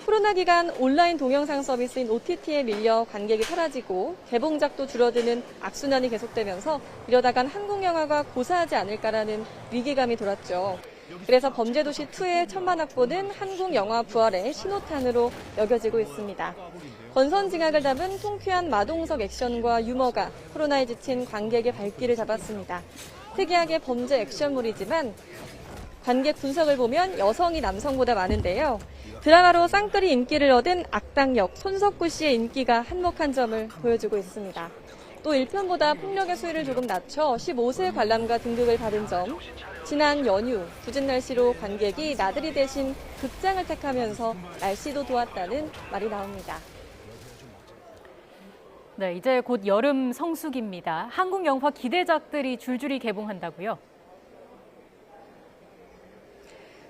Q: 코로나 기간 온라인 동영상 서비스인 OTT에 밀려 관객이 사라지고 개봉작도 줄어드는 악순환이 계속되면서 이러다간 한국 영화가 고사하지 않을까라는 위기감이 돌았죠. 그래서 범죄도시2의 1000만 확보는 한국 영화 부활의 신호탄으로 여겨지고 있습니다. 권선징악을 담은 통쾌한 마동석 액션과 유머가 코로나에 지친 관객의 발길을 잡았습니다. 특이하게 범죄 액션물이지만 관객 분석을 보면 여성이 남성보다 많은데요. 드라마로 쌍끌이 인기를 얻은 악당역 손석구 씨의 인기가 한몫한 점을 보여주고 있습니다. 또 1편보다 폭력의 수위를 조금 낮춰 15세 관람가 등급을 받은 점, 지난 연휴, 궂은 날씨로 관객이 나들이 대신 극장을 택하면서 날씨도 도왔다는 말이 나옵니다.
B: 네, 이제 곧 여름 성수기입니다. 한국 영화 기대작들이 줄줄이 개봉한다고요?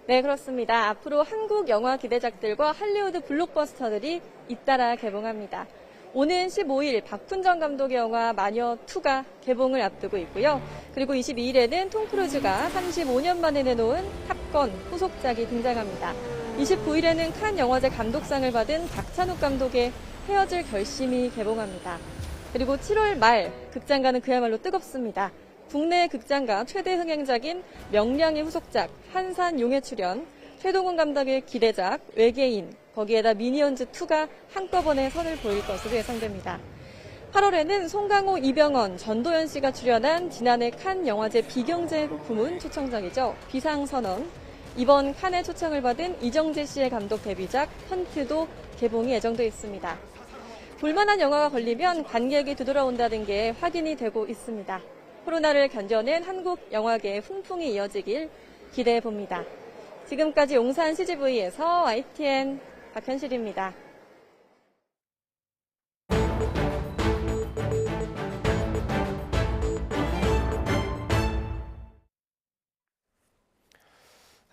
Q: 네, 그렇습니다. 앞으로 한국 영화 기대작들과 할리우드 블록버스터들이 잇따라 개봉합니다. 오는 15일 박훈정 감독의 영화 마녀2가 개봉을 앞두고 있고요. 그리고 22일에는 톰 크루즈가 35년 만에 내놓은 탑건 후속작이 등장합니다. 29일에는 칸 영화제 감독상을 받은 박찬욱 감독의 헤어질 결심이 개봉합니다. 그리고 7월 말 극장가는 그야말로 뜨겁습니다. 국내 극장가 최대 흥행작인 명량의 후속작 한산용의 출연, 최동훈 감독의 기대작 외계인, 거기에다 미니언즈2가 한꺼번에 선을 보일 것으로 예상됩니다. 8월에는 송강호, 이병헌, 전도연 씨가 출연한 지난해 칸 영화제 비경제 부문 초청작이죠. 비상선언. 이번 칸에 초청을 받은 이정재 씨의 감독 데뷔작 헌트도 개봉이 예정돼 있습니다. 볼만한 영화가 걸리면 관객이 되돌아온다는 게 확인이 되고 있습니다. 코로나를 견뎌낸 한국 영화계의 훈풍이 이어지길 기대해 봅니다. 지금까지 용산 CGV에서 YTN 박현실입니다.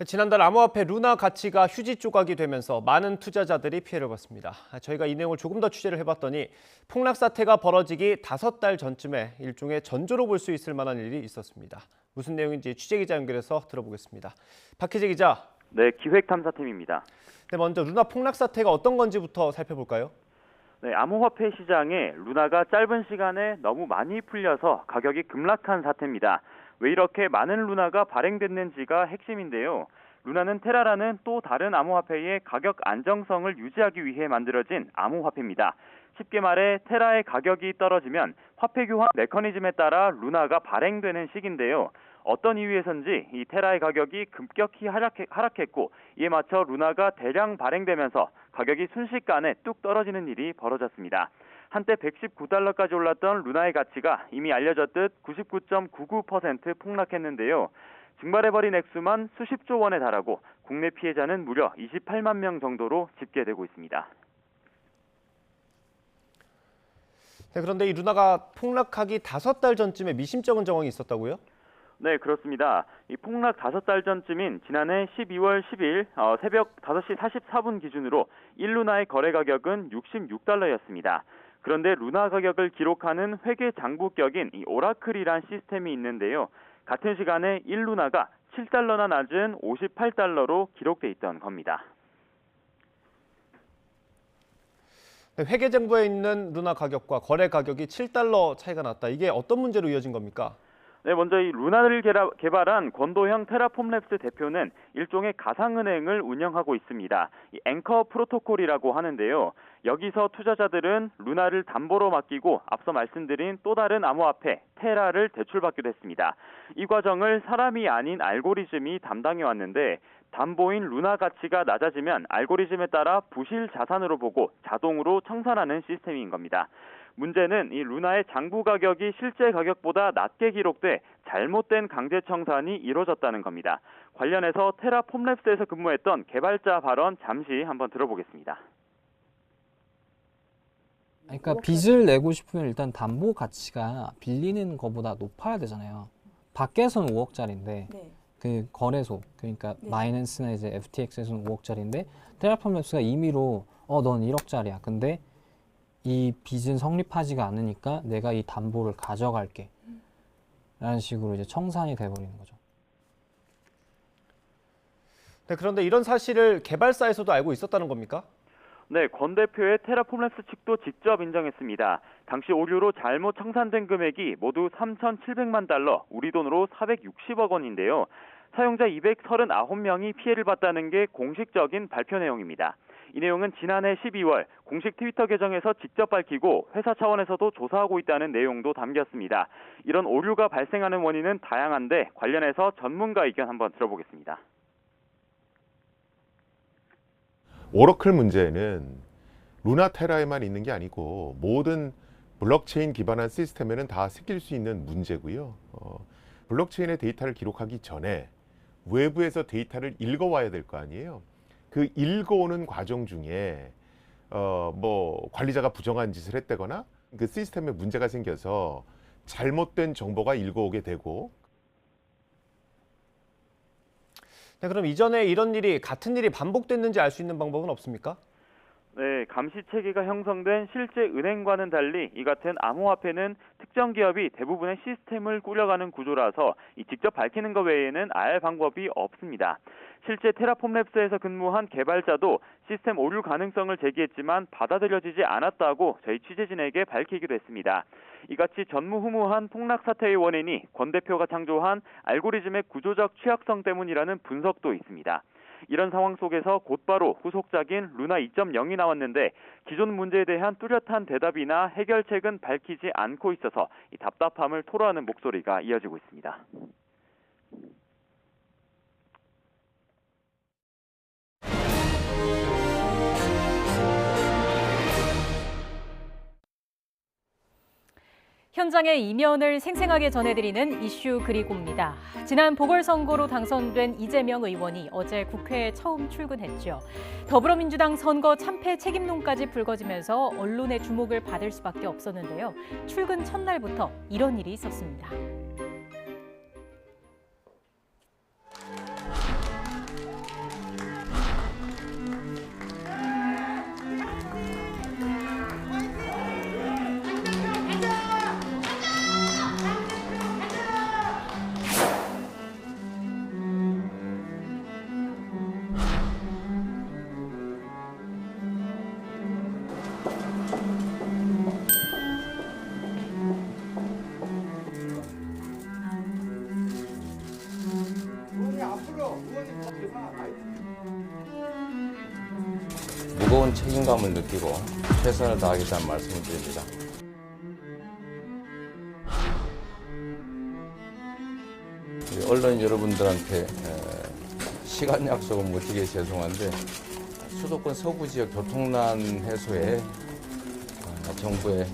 A: 지난달 암호화폐 루나 가치가 휴지 조각이 되면서 많은 투자자들이 피해를 봤습니다. 저희가 이 내용을 조금 더 취재를 해봤더니 폭락 사태가 벌어지기 5달 전쯤에 일종의 전조로 볼 수 있을 만한 일이 있었습니다. 무슨 내용인지 취재기자 연결해서 들어보겠습니다. 박희재 기자.
C: 네, 기획탐사팀입니다.
A: 네, 먼저 루나 폭락 사태가 어떤 건지부터 살펴볼까요?
C: 네, 암호화폐 시장에 루나가 짧은 시간에 너무 많이 풀려서 가격이 급락한 사태입니다. 왜 이렇게 많은 루나가 발행됐는지가 핵심인데요. 루나는 테라라는 또 다른 암호화폐의 가격 안정성을 유지하기 위해 만들어진 암호화폐입니다. 쉽게 말해 테라의 가격이 떨어지면 화폐 교환 메커니즘에 따라 루나가 발행되는 시기인데요. 어떤 이유에선지 이 테라의 가격이 급격히 하락했고 이에 맞춰 루나가 대량 발행되면서 가격이 순식간에 뚝 떨어지는 일이 벌어졌습니다. 한때 119달러까지 올랐던 루나의 가치가 이미 알려졌듯 99.99% 폭락했는데요. 증발해버린 액수만 수십조 원에 달하고 국내 피해자는 무려 28만 명 정도로 집계되고 있습니다.
A: 네, 그런데 이 루나가 폭락하기 5달 전쯤에 미심쩍은 정황이 있었다고요?
C: 네, 그렇습니다. 이 폭락 5달 전쯤인 지난해 12월 10일 새벽 5시 44분 기준으로 1루나의 거래 가격은 66달러였습니다. 그런데 루나 가격을 기록하는 회계 장부격인 이 오라클이란 시스템이 있는데요. 같은 시간에 1루나가 7달러나 낮은 58달러로 기록돼 있던 겁니다.
A: 회계 정보에 있는 루나 가격과 거래 가격이 $7 차이가 났다. 이게 어떤 문제로 이어진 겁니까?
C: 네, 먼저 이 루나를 개발한 권도형 테라폼랩스 대표는 일종의 가상은행을 운영하고 있습니다. 이 앵커 프로토콜이라고 하는데요. 여기서 투자자들은 루나를 담보로 맡기고 앞서 말씀드린 또 다른 암호화폐 테라를 대출받기도 했습니다. 이 과정을 사람이 아닌 알고리즘이 담당해 왔는데 담보인 루나 가치가 낮아지면 알고리즘에 따라 부실 자산으로 보고 자동으로 청산하는 시스템인 겁니다. 문제는 이 루나의 장부 가격이 실제 가격보다 낮게 기록돼 잘못된 강제 청산이 이루어졌다는 겁니다. 관련해서 테라폼랩스에서 근무했던 개발자 발언 잠시 한번 들어보겠습니다.
D: 그러니까 빚을 내고 싶으면 일단 담보 가치가 빌리는 것보다 높아야 되잖아요. 밖에서는 5억짜리인데 그 거래소, 그러니까 마이낸스나 이제 FTX에서는 5억짜리인데 테라폼랩스가 임의로 넌 1억짜리야. 근데 이 빚은 성립하지가 않으니까 내가 이 담보를 가져갈게. 라는 식으로 이제 청산이 돼버리는 거죠.
A: 네, 그런데 이런 사실을 개발사에서도 알고 있었다는 겁니까?
C: 네, 권 대표의 테라폼랩스 측도 직접 인정했습니다. 당시 오류로 잘못 청산된 금액이 모두 $3,700만, 우리 돈으로 460억 원인데요. 사용자 239명이 피해를 봤다는 게 공식적인 발표 내용입니다. 이 내용은 지난해 12월 공식 트위터 계정에서 직접 밝히고 회사 차원에서도 조사하고 있다는 내용도 담겼습니다. 이런 오류가 발생하는 원인은 다양한데 관련해서 전문가 의견 한번 들어보겠습니다.
R: 오러클 문제는 루나테라에만 있는 게 아니고 모든 블록체인 기반한 시스템에는 다 생길 수 있는 문제고요. 블록체인의 데이터를 기록하기 전에 외부에서 데이터를 읽어와야 될 거 아니에요. 그 읽어오는 과정 중에 뭐 관리자가 부정한 짓을 했다거나 그 시스템에 문제가 생겨서 잘못된 정보가 읽어오게 되고.
A: 네, 그럼 이전에 이런 일이 같은 일이 반복됐는지 알 수 있는 방법은 없습니까?
C: 네, 감시 체계가 형성된 실제 은행과는 달리 이 같은 암호화폐는 특정 기업이 대부분의 시스템을 꾸려가는 구조라서 직접 밝히는 것 외에는 알 방법이 없습니다. 실제 테라폼랩스에서 근무한 개발자도 시스템 오류 가능성을 제기했지만 받아들여지지 않았다고 저희 취재진에게 밝히기도 했습니다. 이같이 전무후무한 폭락 사태의 원인이 권 대표가 창조한 알고리즘의 구조적 취약성 때문이라는 분석도 있습니다. 이런 상황 속에서 곧바로 후속작인 루나 2.0이 나왔는데 기존 문제에 대한 뚜렷한 대답이나 해결책은 밝히지 않고 있어서 이 답답함을 토로하는 목소리가 이어지고 있습니다.
B: 현장의 이면을 생생하게 전해드리는 이슈 그리고입니다. 지난 보궐선거로 당선된 이재명 의원이 어제 국회에 처음 출근했죠. 더불어민주당 선거 참패 책임론까지 불거지면서 언론의 주목을 받을 수밖에 없었는데요. 출근 첫날부터 이런 일이 있었습니다.
T: 무거운 책임감을 느끼고 최선을 다하겠다는 말씀을 드립니다. 언론 여러분들한테 시간 약속은 못 드리게 죄송한데 수도권 서부 지역 교통난 해소에 정부의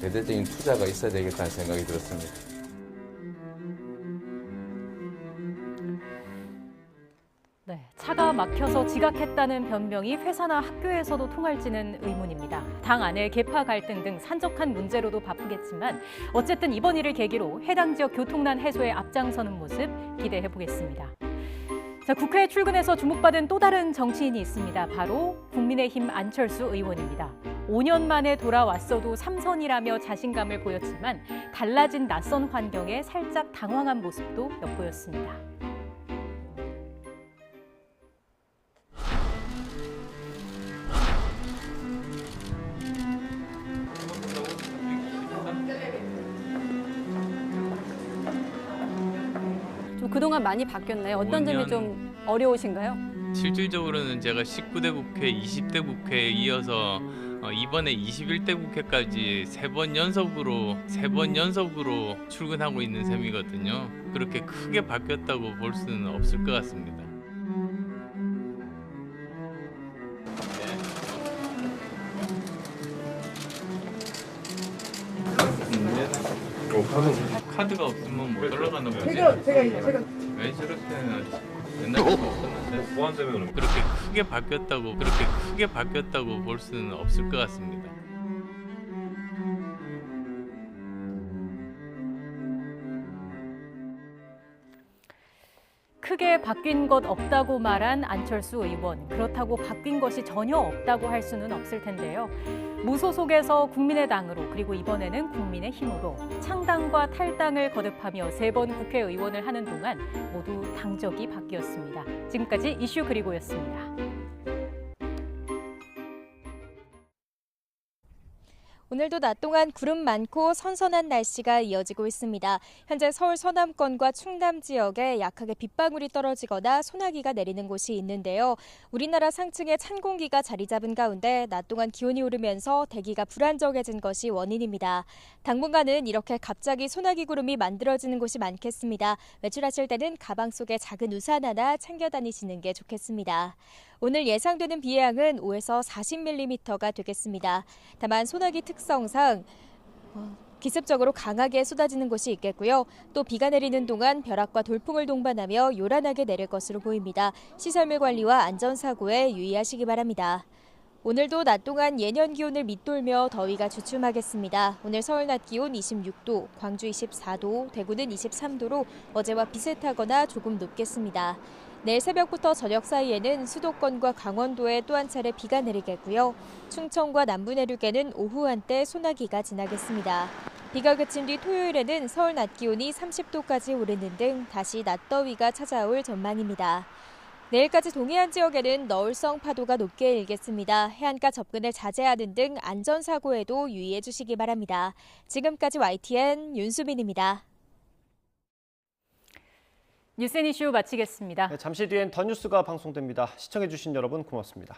T: 대대적인 투자가 있어야 되겠다는 생각이 들었습니다.
B: 네, 차가 막혀서 지각했다는 변명이 회사나 학교에서도 통할지는 의문입니다. 당 안의 계파 갈등 등 산적한 문제로도 바쁘겠지만 어쨌든 이번 일을 계기로 해당 지역 교통난 해소에 앞장서는 모습 기대해 보겠습니다. 자, 국회에 출근해서 주목받은 또 다른 정치인이 있습니다. 바로 국민의힘 안철수 의원입니다. 5년 만에 돌아왔어도 3선이라며 자신감을 보였지만 달라진 낯선 환경에 살짝 당황한 모습도 엿보였습니다.
G: 그동안 많이 바뀌었나요? 어떤 점이 좀 어려우신가요?
H: 실질적으로는 제가 19대 국회, 20대 국회에 이어서 이번에 21대 국회까지 3번 연속으로 출근하고 있는 셈이거든요. 그렇게 크게 바뀌었다고 볼 수는 없을 것 같습니다. 카드가 없으면 못 올라가는 거지. 왜 저렇게 옛날부터 없었는데 그렇게 크게 바뀌었다고 볼 수는 없을 것 같습니다.
B: 크게 바뀐 것 없다고 말한 안철수 의원. 그렇다고 바뀐 것이 전혀 없다고 할 수는 없을 텐데요. 무소속에서 국민의당으로 그리고 이번에는 국민의힘으로 창당과 탈당을 거듭하며 3번 국회의원을 하는 동안 모두 당적이 바뀌었습니다. 지금까지 이슈 그리고였습니다.
L: 오늘도 낮 동안 구름 많고 선선한 날씨가 이어지고 있습니다. 현재 서울 서남권과 충남 지역에 약하게 빗방울이 떨어지거나 소나기가 내리는 곳이 있는데요. 우리나라 상층에 찬 공기가 자리 잡은 가운데 낮 동안 기온이 오르면서 대기가 불안정해진 것이 원인입니다. 당분간은 이렇게 갑자기 소나기 구름이 만들어지는 곳이 많겠습니다. 외출하실 때는 가방 속에 작은 우산 하나 챙겨 다니시는 게 좋겠습니다. 오늘 예상되는 비의 양은 5에서 40mm가 되겠습니다. 다만 소나기 특성상 기습적으로 강하게 쏟아지는 곳이 있겠고요. 또 비가 내리는 동안 벼락과 돌풍을 동반하며 요란하게 내릴 것으로 보입니다. 시설물 관리와 안전사고에 유의하시기 바랍니다. 오늘도 낮 동안 예년 기온을 밑돌며 더위가 주춤하겠습니다. 오늘 서울 낮 기온 26도, 광주 24도, 대구는 23도로 어제와 비슷하거나 조금 높겠습니다. 내일 새벽부터 저녁 사이에는 수도권과 강원도에 또 한 차례 비가 내리겠고요. 충청과 남부 내륙에는 오후 한때 소나기가 지나겠습니다. 비가 그친 뒤 토요일에는 서울 낮 기온이 30도까지 오르는 등 다시 낮더위가 찾아올 전망입니다. 내일까지 동해안 지역에는 너울성 파도가 높게 일겠습니다. 해안가 접근을 자제하는 등 안전사고에도 유의해 주시기 바랍니다. 지금까지 YTN 윤수빈입니다.
B: 뉴스앤이슈 마치겠습니다.
A: 잠시 뒤엔 더 뉴스가 방송됩니다. 시청해주신 여러분 고맙습니다.